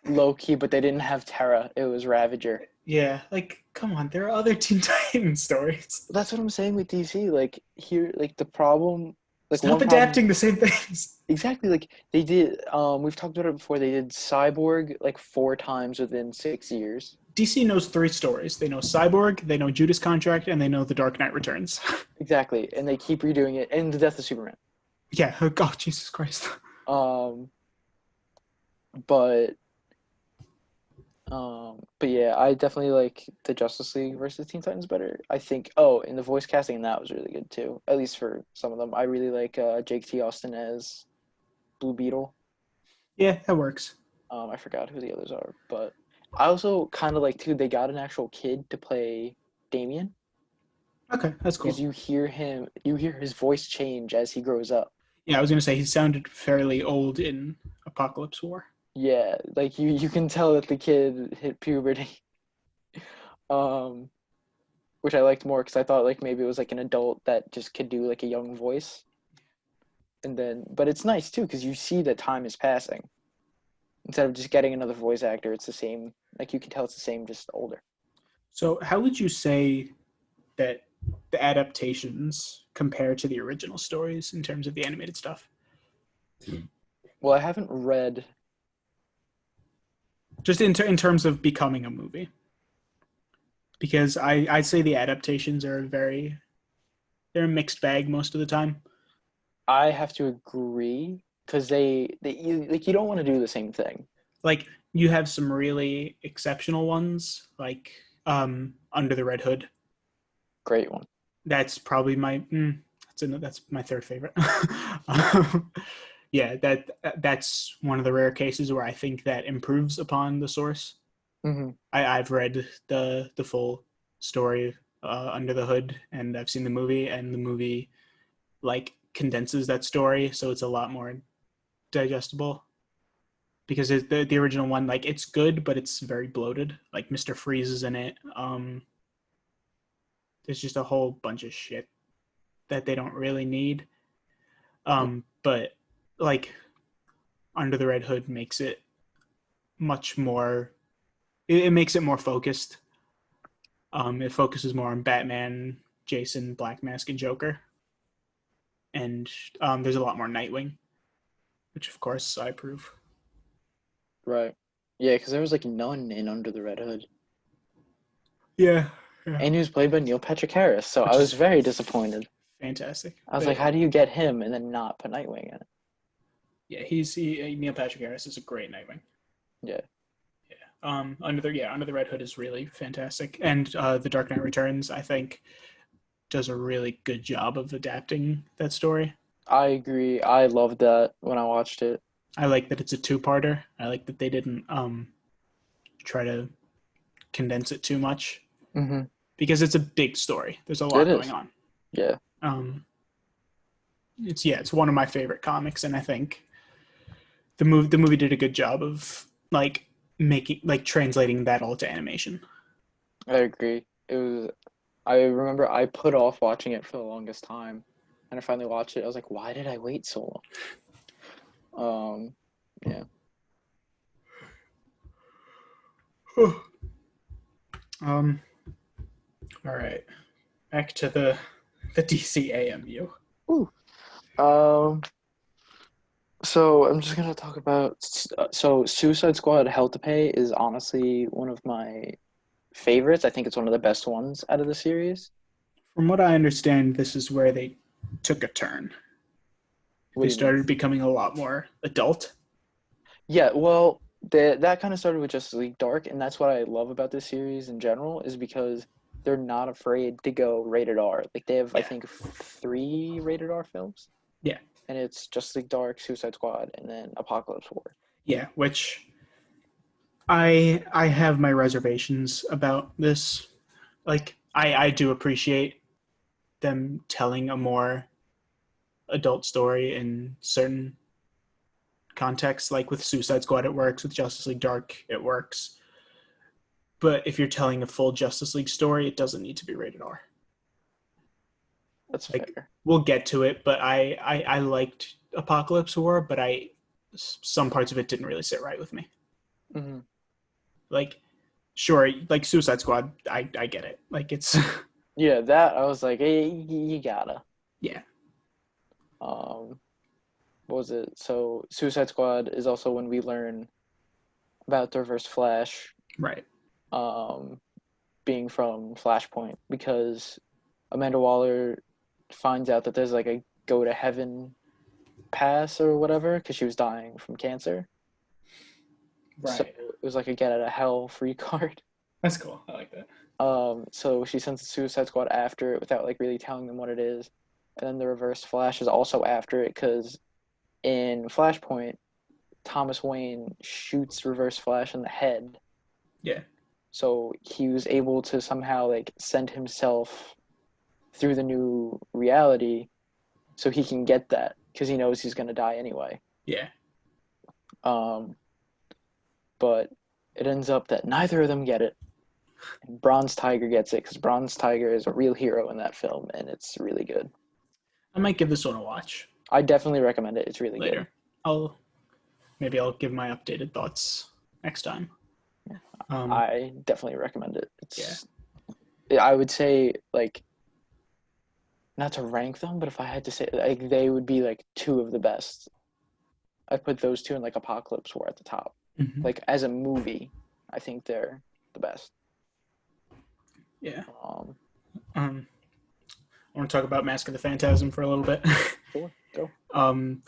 B: Low key, but they didn't have Terra. It was Ravager.
A: Yeah, like come on, there are other Teen Titans stories.
B: That's what I'm saying with DC. Like here, like the problem, like
A: Stop
B: one problem.
A: adapting the same things.
B: Exactly. Like they did. We've talked about it before. They did Cyborg like 4 times within 6 years.
A: DC knows 3 stories. They know Cyborg, they know Judas Contract, and they know The Dark Knight Returns.
B: Exactly, and they keep redoing it. And the Death of Superman.
A: Yeah. Oh God, Jesus Christ.
B: Um, but but yeah, I definitely like the Justice League versus Teen Titans better. I think. Oh, and the voice casting in that was really good too. At least for some of them, I really like Jake T. Austin as Blue Beetle.
A: Yeah, that works.
B: I forgot who the others are, but I also kind of like too. They got an actual kid to play Damien
A: Okay, that's
B: because
A: cool.
B: you hear his voice change as he grows up.
A: Yeah, I was gonna say he sounded fairly old in Apocalypse War.
B: Yeah, like you can tell that the kid hit puberty. Um, which I liked more because I thought like maybe it was like an adult that just could do like a young voice. And then, but it's nice too because you see that time is passing. Instead of just getting another voice actor, it's the same. Like you can tell it's the same, just older.
A: So, how would you say that the adaptations compare to the original stories in terms of the animated stuff?
B: Well, I haven't read.
A: Just in terms of becoming a movie, because I'd say the adaptations are they're a mixed bag most of the time.
B: I have to agree because you don't want to do the same thing.
A: Like you have some really exceptional ones, like Under the Red Hood.
B: Great one.
A: That's probably that's my third favorite. Yeah, that's one of the rare cases where I think that improves upon the source.
B: Mm-hmm.
A: I've read the full story Under the Hood, and I've seen the movie, and the movie like condenses that story, so it's a lot more digestible. Because the original one, like it's good, but it's very bloated. Like Mr. Freeze is in it. There's just a whole bunch of shit that they don't really need. But like Under the Red Hood makes it much more. It makes it more focused. It focuses more on Batman, Jason, Black Mask, and Joker, and there's a lot more Nightwing, which of course I approve.
B: Right. Yeah, because there was like none in Under the Red Hood,
A: Yeah, yeah,
B: and he was played by Neil Patrick Harris. So I
A: which
B: was
A: is
B: very disappointed.
A: fantastic.
B: I was
A: But
B: like, how do you get him and then not put Nightwing in it?
A: yeah, Neil Patrick Harris is a great Nightwing.
B: Yeah.
A: Under the Red Hood is really fantastic, and the Dark Knight Returns I think does a really good job of adapting that story.
B: I agree. I loved that when I watched it.
A: I like that it's a two-parter. I like that they didn't try to condense it too much
B: Mm-hmm.
A: because it's a big story. There's a
B: It
A: lot going
B: is.
A: on.
B: Yeah.
A: It's one of my favorite comics, and I think the movie did a good job of like making like translating that all to animation.
B: I agree. It was. I remember I put off watching it for the longest time, and I finally watched it. I was like, why did I wait so long? Yeah.
A: um, all right, back to the DC AMU.
B: Ooh. Um. So I'm just gonna talk about. So Suicide Squad: Hell to Pay is honestly one of my favorites. I think it's one of the best ones out of the series.
A: From what I understand, this is where they took a turn.
B: What
A: They
B: do you mean?
A: started becoming a lot more adult.
B: Yeah, well, that kind of started with Justice League Dark, and that's what I love about this series in general, is because they're not afraid to go rated R. Like they have, I
A: Yeah,
B: think, 3 rated R films,
A: yeah,
B: and it's Justice League Dark, Suicide Squad, and then Apocalypse War.
A: yeah. Which I have my reservations about this. Like I do appreciate them telling a more adult story in certain contexts. Like with Suicide Squad, it works. With Justice League Dark, it works. But if you're telling a full Justice League story, it doesn't need to be rated R.
B: That's
A: Like
B: fair.
A: we'll get to it, but I liked Apocalypse War, but some parts of it didn't really sit right with me.
B: Mm-hmm.
A: Like, sure, like Suicide Squad, I get it. Like it's
B: Yeah, that I was like, hey, you gotta.
A: yeah,
B: What was it? So Suicide Squad is also when we learn about the Reverse Flash,
A: right.
B: um, being from Flashpoint because Amanda Waller finds out that there's like a go to heaven pass or whatever because she was dying from cancer. So
A: Right.
B: it was like a get out of hell free card.
A: That's cool. I like that.
B: So she sends the Suicide Squad after it without like really telling them what it is, and then the Reverse Flash is also after it because in Flashpoint, Thomas Wayne shoots Reverse Flash in the head.
A: Yeah.
B: So he was able to somehow like send himself through the new reality so he can get that because he knows he's going to die anyway.
A: Yeah.
B: Um, but it ends up that neither of them get it. And Bronze Tiger gets it because Bronze Tiger is a real hero in that film and it's really good.
A: I might give this one a watch
B: I definitely recommend it. It's really
A: later.
B: good.
A: I'll give my updated thoughts next time.
B: I definitely recommend it.
A: Yeah.
B: I would say like not to rank them, but if I had to say like they would be like two of the best. I put those two in like Apocalypse War at the top.
A: Mm-hmm.
B: Like as a movie, I think they're the best.
A: Yeah. I want to talk about Mask of the Phantasm for a little bit.
B: Sure, go.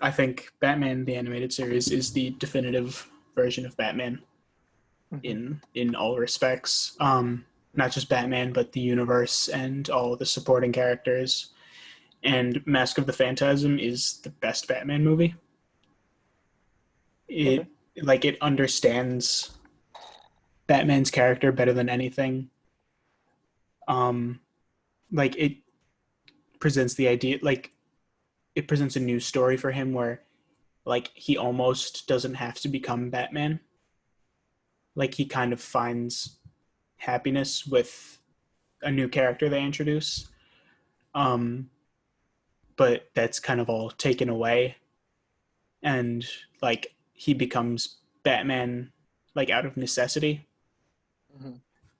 A: I think Batman the Animated Series is the definitive version of Batman in all respects. Not just Batman, but the universe and all the supporting characters. And Mask of the Phantasm is the best Batman movie. It it understands Batman's character better than anything. Like it presents the idea like it presents a new story for him where like he almost doesn't have to become Batman. Like he kind of finds happiness with a new character they introduce. Um, but that's kind of all taken away, and like he becomes Batman like out of necessity,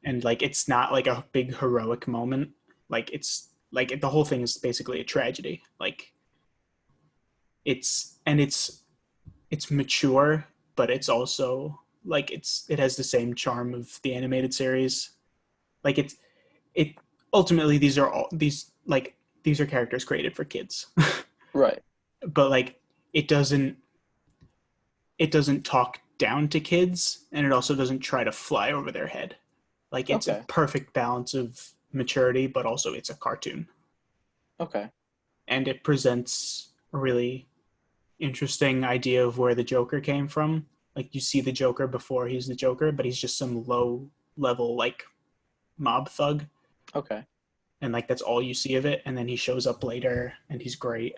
A: and like it's not like a big heroic moment. Like it's like the whole thing is basically a tragedy. Like it's mature, but it's also like it has the same charm of the animated series. Like it ultimately these are characters created for kids.
B: Right.
A: But like it doesn't it doesn't talk down to kids, and it also doesn't try to fly over their head. Like it's a
B: Okay.
A: perfect balance of maturity, but also it's a cartoon.
B: Okay.
A: And it presents a really interesting idea of where the Joker came from. Like you see the Joker before he's the Joker, but he's just some low level like mob thug.
B: Okay.
A: And like that's all you see of it. And then he shows up later and he's great.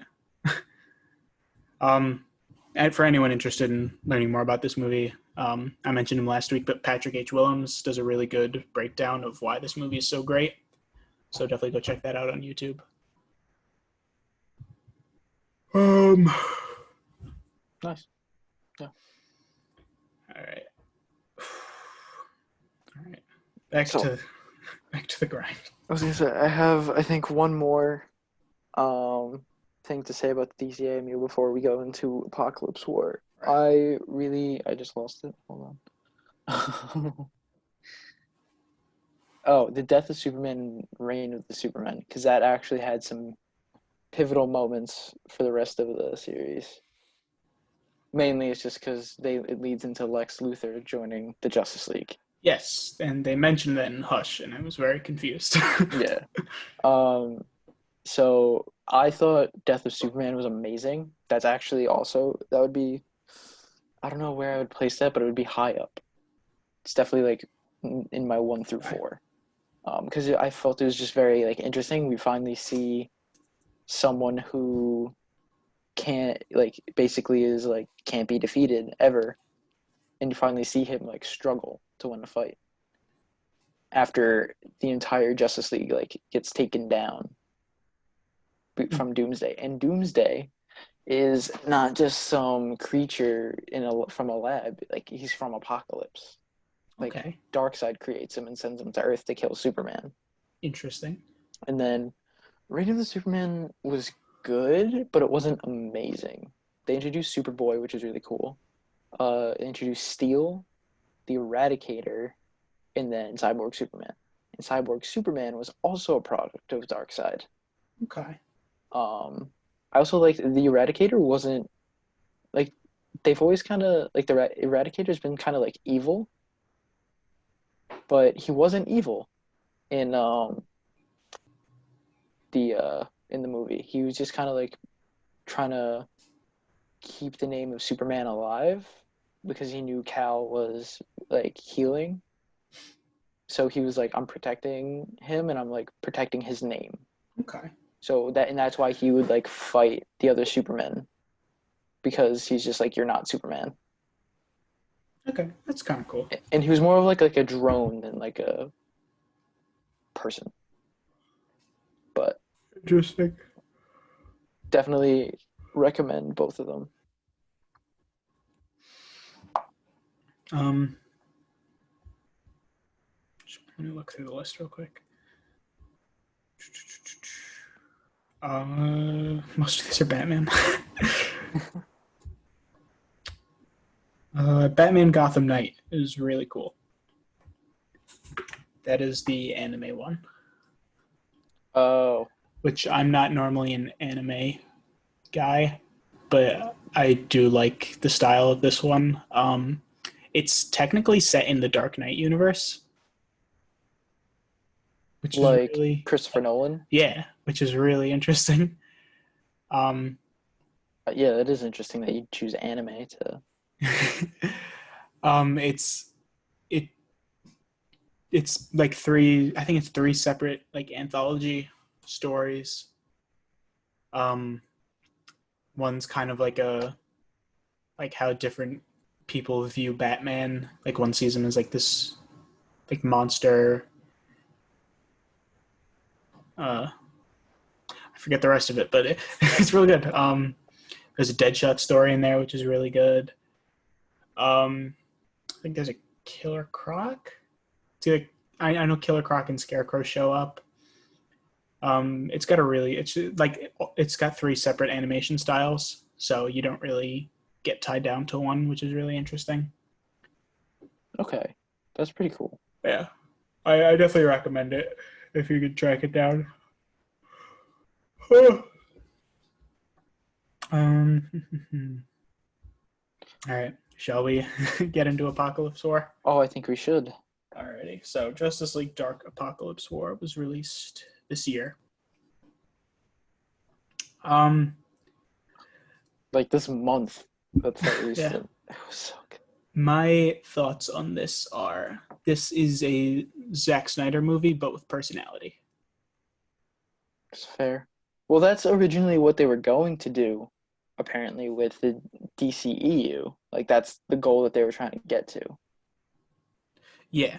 A: And for anyone interested in learning more about this movie, I mentioned him last week, but Patrick H. Willems does a really good breakdown of why this movie is so great. So definitely go check that out on YouTube.
B: Nice. Yeah.
A: All right. All right. Back to the grind.
B: I was gonna say I have I think one more thing to say about the DCAMU before we go into Apocalypse War. Right. I just lost it. Hold on. Oh, the death of Superman, reign of the Superman, because that actually had some pivotal moments for the rest of the series. Mainly, it's just because it leads into Lex Luthor joining the Justice League.
A: Yes, and they mentioned that in Hush, and I was very confused.
B: Yeah. So I thought Death of Superman was amazing. That's actually also that would be, I don't know where I would place that, but it would be high up. It's definitely like in my 1 through 4. Because I felt it was just very like interesting. We finally see someone who can't like basically is like can't be defeated ever, and you finally see him like struggle to win a fight after the entire Justice League like gets taken down from Doomsday. And Doomsday is not just some creature from a lab. Like he's from Apocalypse. Like
A: Okay,
B: Darkseid creates him and sends him to Earth to kill Superman.
A: interesting.
B: And then Reign of the Superman was good, but it wasn't amazing. They introduced Superboy, which is really cool. They introduced Steel, the Eradicator, and then Cyborg Superman. And Cyborg Superman was also a product of Darkseid.
A: Okay,
B: I also like the Eradicator wasn't like they've always kind of like the Eradicator's been kind of like evil, but he wasn't evil in the movie. He was just kind of like trying to keep the name of Superman alive because he knew Cal was like healing. So he was like, I'm protecting him and I'm like protecting his name.
A: okay,
B: So that's why he would like fight the other Supermen because he's just like, you're not Superman.
A: okay. That's kind of cool.
B: And he was more of like a drone than like a person. But
A: Interesting.
B: definitely recommend both of them.
A: Um, let me look through the list real quick. Most of these are Batman. Batman Gotham Knight is really cool. That is the anime one,
B: Oh,
A: which I'm not normally an anime guy, but I do like the style of this one. It's technically set in the Dark Knight universe, which is
B: like
A: really,
B: Christopher Nolan.
A: yeah, which is really interesting. Um,
B: Yeah, that is interesting that you choose anime to.
A: it's it it's like three. I think it's three separate like anthology stories. Um, one's kind of like how different people view Batman. Like one sees him as like this like monster. I forget the rest of it, but it's really good. There's a Deadshot story in there, which is really good. I think there's a Killer Croc. Like, I know Killer Croc and Scarecrow show up. It's got a really it's got three separate animation styles, so you don't really get tied down to one, which is really interesting.
B: Okay, that's pretty cool.
A: Yeah, I definitely recommend it if you could track it down. All right, shall we get into Apocalypse War?
B: Oh, I think we should.
A: Alrighty, so Justice League Dark Apocalypse War was released this year. Um,
B: Like this month, that's at least
A: yeah.
B: it. It was so good.
A: My thoughts on this are this is a Zack Snyder movie, but with personality.
B: It's fair. Well, that's originally what they were going to do, apparently, with the DCEU. Like that's the goal that they were trying to get to.
A: Yeah.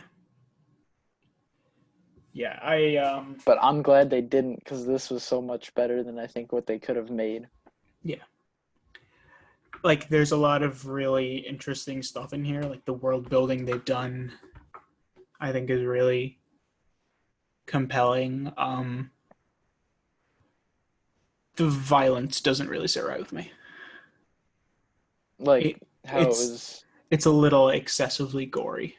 A: Yeah, I
B: But I'm glad they didn't because this was so much better than I think what they could have made.
A: yeah. Like there's a lot of really interesting stuff in here. Like the world building they've done, I think is really compelling. The violence doesn't really sit right with me.
B: Like
A: It
B: how it
A: it's
B: was.
A: it's a little excessively gory.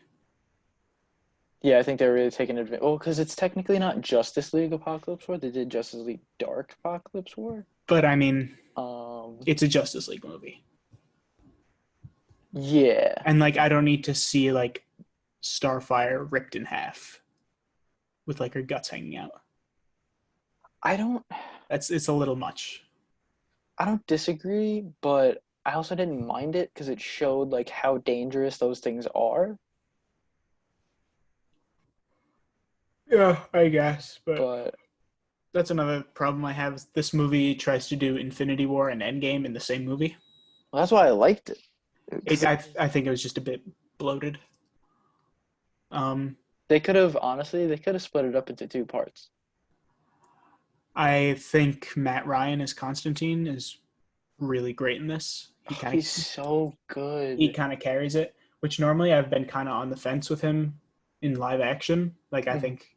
B: Yeah, I think they're really taking advantage. Well, because it's technically not Justice League Apocalypse War. They did Justice League Dark Apocalypse War.
A: But I mean,
B: Um,
A: it's a Justice League movie.
B: yeah.
A: And like I don't need to see like Starfire ripped in half with like her guts hanging out.
B: I don't
A: It's a little much.
B: I don't disagree, but I also didn't mind it because it showed like how dangerous those things are.
A: Yeah, I guess, but
B: But
A: that's another problem I have. This movie tries to do Infinity War and Endgame in the same movie.
B: well, that's why I liked it.
A: It,
B: 'Cause
A: I think it was just a bit bloated. Um,
B: they could have honestly, they could have split it up into two parts.
A: I think Matt Ryan as Constantine is really great in this.
B: He's so good.
A: He kind of carries it, which normally I've been kind of on the fence with him in live action. Like I think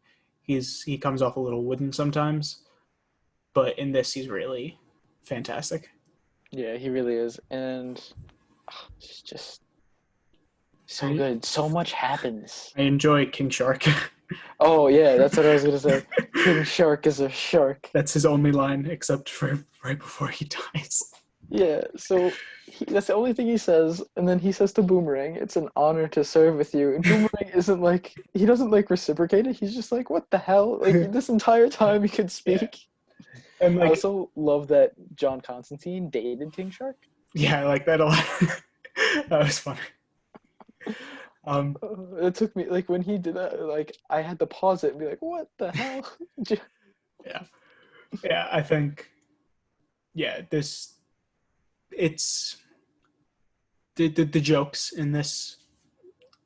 A: he comes off a little wooden sometimes, but in this he's really fantastic.
B: Yeah, he really is, and it's just so
A: I,
B: good. So much happens.
A: I enjoy King Shark.
B: Oh yeah, that's what I was gonna say. King Shark is a shark.
A: That's his only line, except for right before he dies.
B: Yeah, so that's the only thing he says, and then he says to Boomerang, "It's an honor to serve with you." And Boomerang isn't like he doesn't like reciprocate it. He's just like, "What the hell?" Like this entire time he could speak.
A: Yeah. And
B: I
A: like,
B: also love that John Constantine dated King Shark.
A: yeah, I like that a lot. That was funny.
B: It took me like when he did that, like I had to pause it and be like, "What the hell?"
A: Yeah, yeah. I think, yeah, it's the jokes in this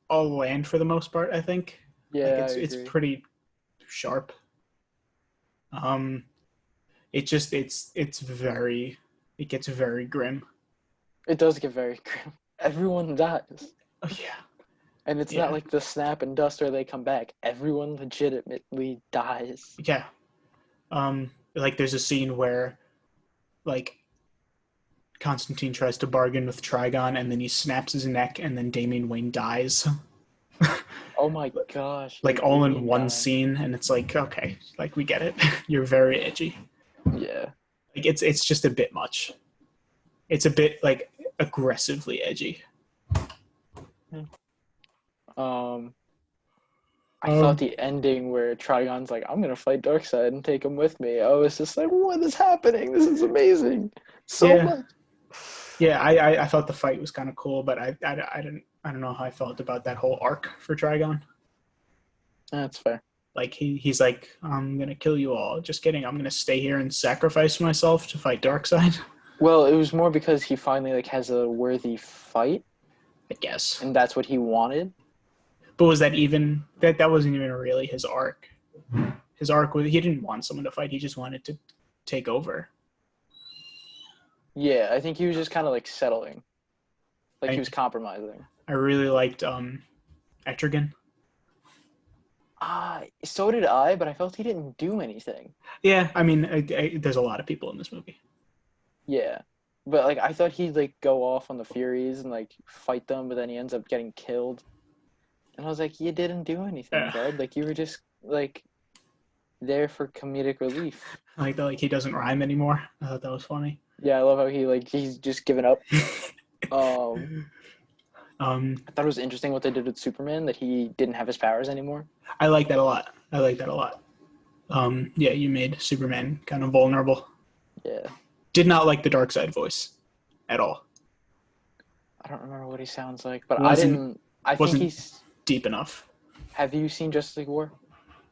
A: all land for the most part. I think, like
B: Yeah, I
A: it's
B: agree.
A: pretty sharp. Um, it just it gets very grim.
B: It does get very grim. Everyone dies.
A: Oh yeah,
B: And it's not
A: yeah,
B: like the snap and dust where they come back. Everyone legitimately dies.
A: yeah. Like there's a scene where like Constantine tries to bargain with Trigon, and then he snaps his neck, and then Damian Wayne dies.
B: Oh my gosh, yeah,
A: Like all in
B: Damien
A: one
B: died.
A: scene, and it's like, okay, like we get it. You're very edgy.
B: Yeah.
A: Like it's just a bit much. It's a bit like aggressively edgy.
B: Um, I thought
A: Um,
B: the ending where Trigon's like, I'm gonna fight Darkseid and take him with me. I was just like, what is happening? This is amazing. So
A: yeah,
B: much.
A: yeah. I thought the fight was kind of cool, but I don't know how I felt about that whole arc for Trigon.
B: That's fair.
A: Like he's like, I'm gonna kill you all. Just kidding. I'm gonna stay here and sacrifice myself to fight Darkseid.
B: Well, it was more because he finally like has a worthy fight,
A: I guess.
B: and that's what he wanted.
A: But was that even that wasn't even really his arc? His arc was he didn't want someone to fight. He just wanted to take over.
B: Yeah, I think he was just kind of like settling, like he
A: I
B: was compromising.
A: I really liked Etrigan.
B: So did I, but I felt he didn't do anything.
A: Yeah, I mean, there's a lot of people in this movie.
B: Yeah, but like I thought he'd like go off on the Furies and like fight them, but then he ends up getting killed. And I was like, you didn't do anything, bud. Like you were just like there for comedic relief.
A: I like that. Like he doesn't rhyme anymore. I thought that was funny.
B: Yeah, I love how he's just given up. I thought it was interesting what they did with Superman that he didn't have his powers anymore.
A: I like that a lot. I like that a lot. Yeah, you made Superman kind of vulnerable.
B: Yeah,
A: Did not like the Darkseid voice at all.
B: I don't remember what he sounds like, but I
A: Wasn't
B: didn't. I think
A: wasn't
B: he's.
A: deep enough.
B: Have you seen Justice League War?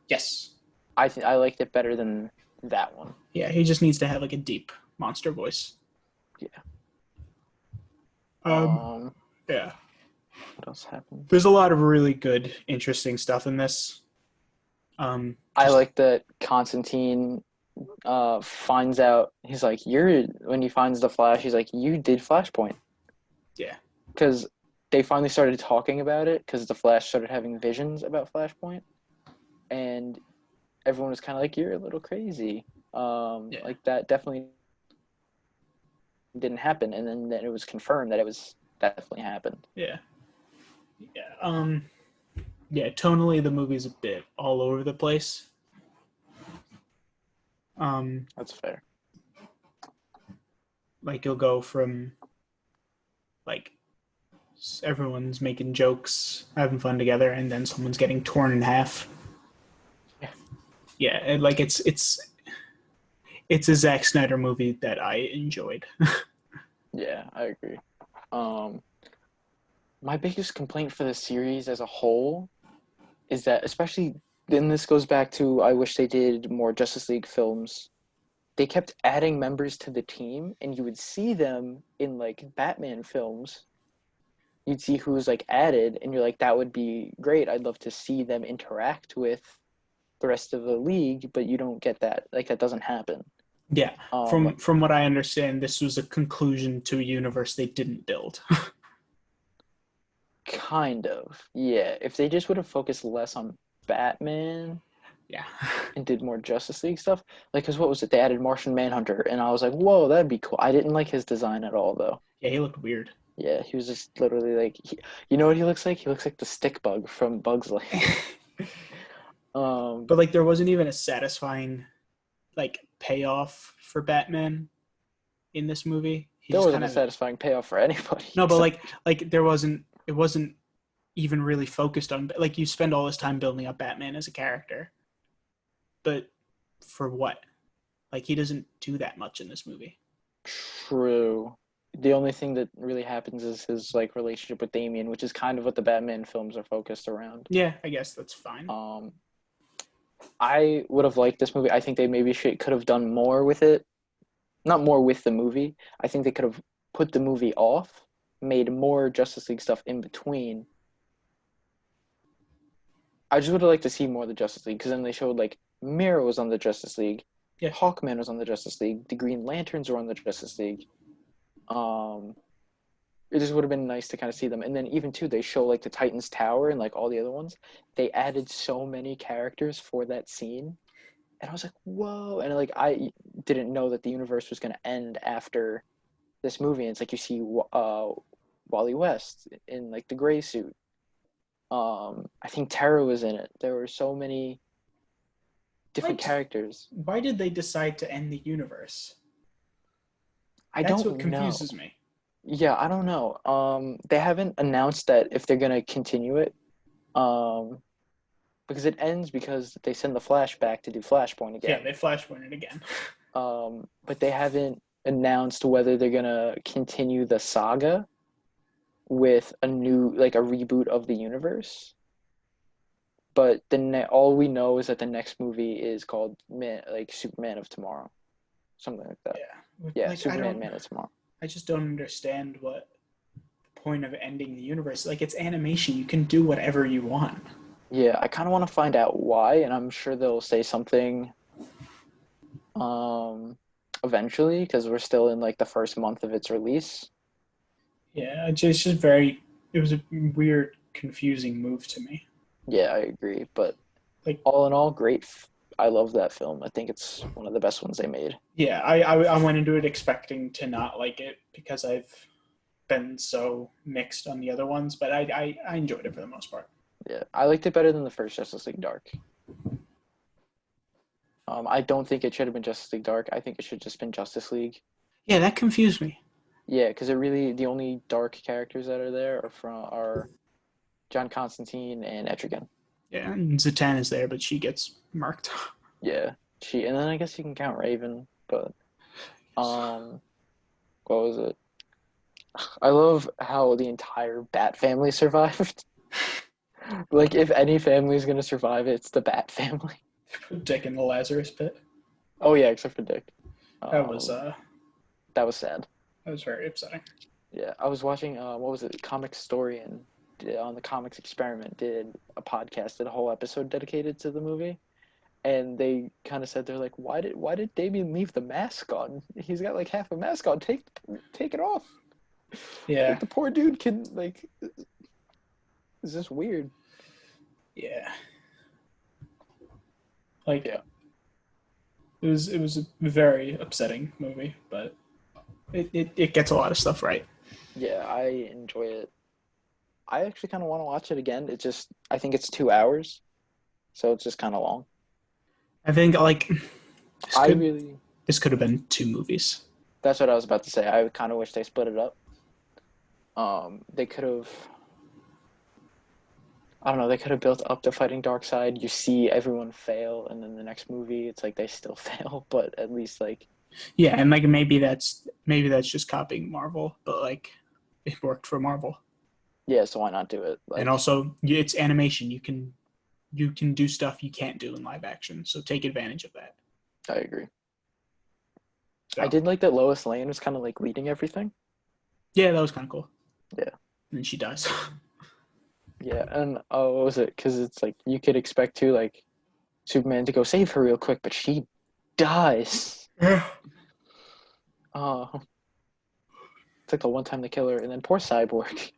A: Yes.
B: I think I liked it better than that one.
A: Yeah, he just needs to have like a deep monster voice.
B: Yeah.
A: Um,
B: Um.
A: yeah.
B: What else happened?
A: There's a lot of really good, interesting stuff in this.
B: I like that Constantine finds out. He's like, "You're." When he finds the Flash, he's like, "You did Flashpoint."
A: Yeah.
B: Because they finally started talking about it because the Flash started having visions about Flashpoint, and everyone was kind of like, "You're a little crazy."
A: Yeah.
B: Like that definitely didn't happen, and then it was confirmed that it was definitely happened.
A: Yeah. Yeah. Yeah, tonally the movie's a bit all over the place.
B: That's fair.
A: Like you'll go from like everyone's making jokes, having fun together, and then someone's getting torn in half.
B: Yeah.
A: Yeah, and like it's a Zack Snyder movie that I enjoyed.
B: Yeah, I agree. My biggest complaint for the series as a whole is that, especially, then this goes back to I wish they did more Justice League films. They kept adding members to the team, and you would see them in like Batman films. You'd see who's like added, and you're like, that would be great. I'd love to see them interact with the rest of the league, but you don't get that. Like that doesn't happen.
A: Yeah.
B: Um,
A: From what I understand, this was a conclusion to a universe they didn't build.
B: Kind of. Yeah. If they just would have focused less on Batman
A: Yeah.
B: and did more Justice League stuff, like, because what was it? They added Martian Manhunter, and I was like, whoa, that'd be cool. I didn't like his design at all, though.
A: Yeah, he looked weird.
B: Yeah, he was just literally like, you know what he looks like? He looks like the stick bug from Bugs Life. Um,
A: But like there wasn't even a satisfying like payoff for Batman in this movie. He
B: there
A: just
B: wasn't
A: kind
B: a
A: of
B: satisfying payoff for anybody.
A: no, but
B: Except,
A: like there wasn't it wasn't even really focused on like you spend all this time building up Batman as a character. But for what? Like he doesn't do that much in this movie.
B: true. The only thing that really happens is his like relationship with Damian, which is kind of what the Batman films are focused around.
A: Yeah, I guess that's fine.
B: Um, I would have liked this movie. I think they maybe could have done more with it. Not more with the movie. I think they could have put the movie off, made more Justice League stuff in between. I just would have liked to see more of the Justice League because then they showed like Mira was on the Justice League,
A: Yeah.
B: Hawkman was on the Justice League, the Green Lanterns were on the Justice League. Um, it just would have been nice to kind of see them. And then even too, they show like the Titans Tower and like all the other ones. They added so many characters for that scene, and I was like, whoa! And like I didn't know that the universe was going to end after this movie. And it's like you see Wally West in like the gray suit. I think Tara was in it. There were so many different characters.
A: Why did they decide to end the universe?
B: I
A: That's
B: don't
A: what
B: know.
A: confuses me.
B: Yeah, I don't know. They haven't announced that if they're gonna continue it. Because it ends because they send the Flash back to do Flashpoint
A: Yeah,
B: again.
A: they flashpointed again.
B: But they haven't announced whether they're gonna continue the saga with a new, like a reboot of the universe. But all we know is that the next movie is called Superman of Tomorrow, something like that.
A: Yeah.
B: Yeah,
A: Like
B: Superman Man of Tomorrow.
A: I just don't understand what the point of ending the universe. Like it's animation. You can do whatever you want.
B: Yeah, I kind of want to find out why, and I'm sure they'll say something eventually because we're still in like the first month of its release.
A: Yeah, it's just very. It was a weird, confusing move to me.
B: Yeah, I agree, but
A: Like,
B: all in all, great. I love that film. I think it's one of the best ones they made.
A: yeah, I went into it expecting to not like it because I've been so mixed on the other ones, but I enjoyed it for the most part.
B: Yeah, I liked it better than the first Justice League Dark. I don't think it should have been Justice League Dark. I think it should have just been Justice League.
A: Yeah, that confused me.
B: Yeah, because the only dark characters that are there are John Constantine and Etrigan.
A: Yeah, and Zatanna is there, but she gets marked.
B: Yeah, and then I guess you can count Raven, but what was it? I love how the entire Bat family survived. Like, if any family is gonna survive, it's the Bat family.
A: Dick in the Lazarus pit.
B: Oh yeah, except for Dick.
A: That was
B: sad.
A: that was very upsetting.
B: Yeah, I was watching what was it? Comic Story and on the Comics Experiment did a podcast, did a whole episode dedicated to the movie, and they kind of said they're like, why did Damien leave the mask on? He's got like half a mask on. Take it off.
A: Yeah,
B: Like, the poor dude can like. It's just weird.
A: yeah. Like,
B: Yeah.
A: it was a very upsetting movie, but it gets a lot of stuff right.
B: Yeah, I enjoy it. I actually kind of want to watch it again. I think it's 2 hours, so it's just kind of long.
A: I think like this could have been two movies.
B: That's what I was about to say. I kind of wish they split it up. They could have. I don't know. They could have built up to fighting Darkseid. You see everyone fail, and then the next movie, it's like they still fail, but at least like.
A: Yeah, and like maybe that's just copying Marvel, but like it worked for Marvel.
B: Yeah, so why not do it? Like,
A: And also, it's animation. You can do stuff you can't do in live action, so take advantage of that.
B: I agree.
A: So,
B: I did like that Lois Lane was kind of like leading everything.
A: Yeah, that was kind of cool.
B: Yeah.
A: And then she dies.
B: Yeah, and what was it? Because it's like you could expect to like Superman to go save her real quick, but she dies.
A: Yeah.
B: Oh, it's like the one time they kill her, and then poor Cyborg.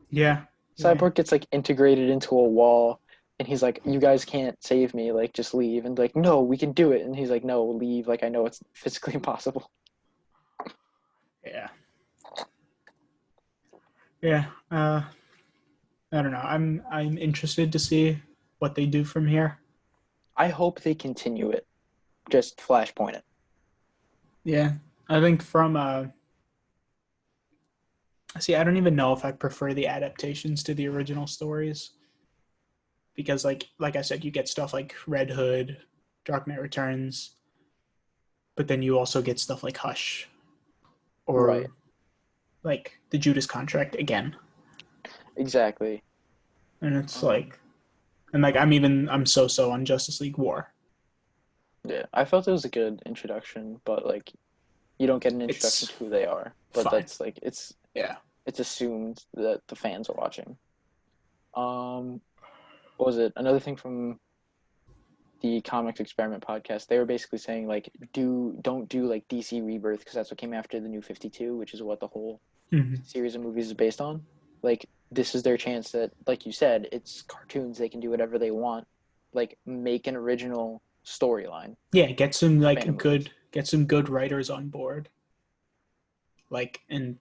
A: Yeah.
B: Cyborg gets like integrated into a wall, and he's like, "You guys can't save me. Like, just leave." And like, "No, we can do it." And he's like, "No, leave. Like, I know it's physically impossible."
A: Yeah. Yeah. I don't know. I'm interested to see what they do from here.
B: I hope they continue it. Just flashpoint it.
A: Yeah. I think from see, I don't even know if I prefer the adaptations to the original stories because like I said, you get stuff like Red Hood, Dark Knight Returns, but then you also get stuff like Hush
B: Right.
A: or like the Judas Contract again.
B: Exactly.
A: And it's
B: Um,
A: like and like I'm so on Justice League War.
B: yeah, I felt it was a good introduction, but like you don't get an introduction
A: It's
B: to who they are. But
A: fine.
B: that's like
A: Yeah.
B: it's assumed that the fans are watching. Um, what was it? Another thing from the Comics Experiment podcast, they were basically saying like don't do like DC Rebirth because that's what came after the New 52, which is what the whole
A: Mm-hmm.
B: series of movies is based on. Like this is their chance that, like you said, it's cartoons. They can do whatever they want. Like make an original storyline.
A: Yeah, get some
B: Span of
A: like
B: movies.
A: good writers on board. Like and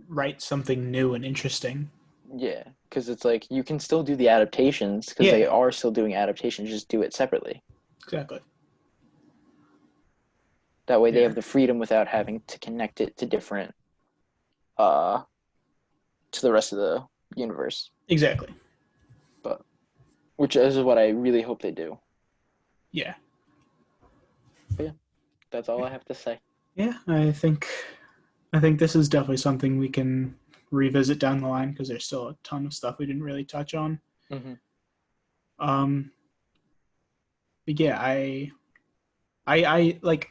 A: write something new and interesting.
B: Yeah, because it's like you can still do the adaptations because they
A: Yeah,
B: are still doing adaptations. Just do it separately.
A: exactly.
B: That way, they
A: Yeah,
B: have the freedom without having to connect it to different, uh, to the rest of the universe.
A: exactly.
B: But which is what I really hope they do.
A: Yeah.
B: But yeah, that's all I have to say.
A: Yeah, I think this is definitely something we can revisit down the line because there's still a ton of stuff we didn't really touch on.
B: Mm-hmm.
A: Um, but yeah, I like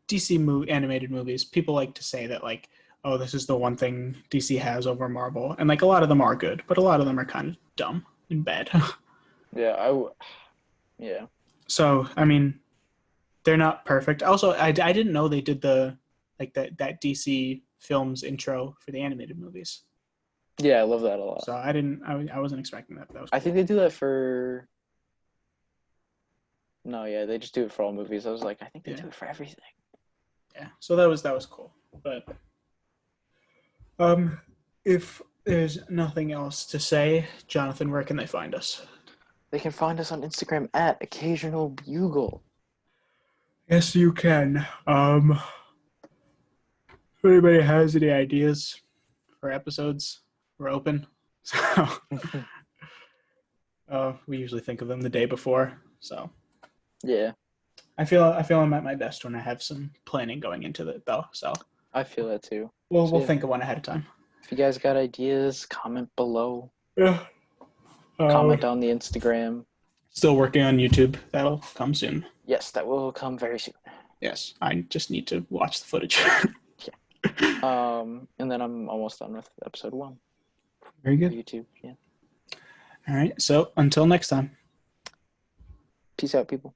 A: DC animated movies. People like to say that like, oh, this is the one thing DC has over Marvel, and like a lot of them are good, but a lot of them are kind of dumb and bad.
B: Yeah, yeah.
A: So I mean, they're not perfect. Also, I didn't know they did the like that DC films intro for the animated movies.
B: Yeah, I love that a lot.
A: So I didn't. I wasn't expecting that. That was
B: I
A: cool.
B: think they do that for. No, yeah, they just do it for all movies. I was like, I think they
A: Yeah,
B: do it for everything.
A: yeah. So that was cool. But um, if there's nothing else to say, Jonathan, where can they find us?
B: They can find us on Instagram at occasionalbugle.
A: Yes, you can. If anybody has any ideas for episodes, we're open. So we usually think of them the day before. So
B: Yeah,
A: I feel I'm at my best when I have some planning going into it though. So
B: I feel that too.
A: we'll
B: So
A: we'll
B: yeah,
A: think of one ahead of time.
B: if you guys got ideas, comment below.
A: Yeah.
B: Comment on the Instagram.
A: Still working on YouTube. That'll come soon.
B: Yes, that will come very soon.
A: Yes, I just need to watch the footage.
B: And then I'm almost done with episode 1
A: Very
B: for
A: good.
B: YouTube. Yeah.
A: All right. So until next time.
B: Peace out, people.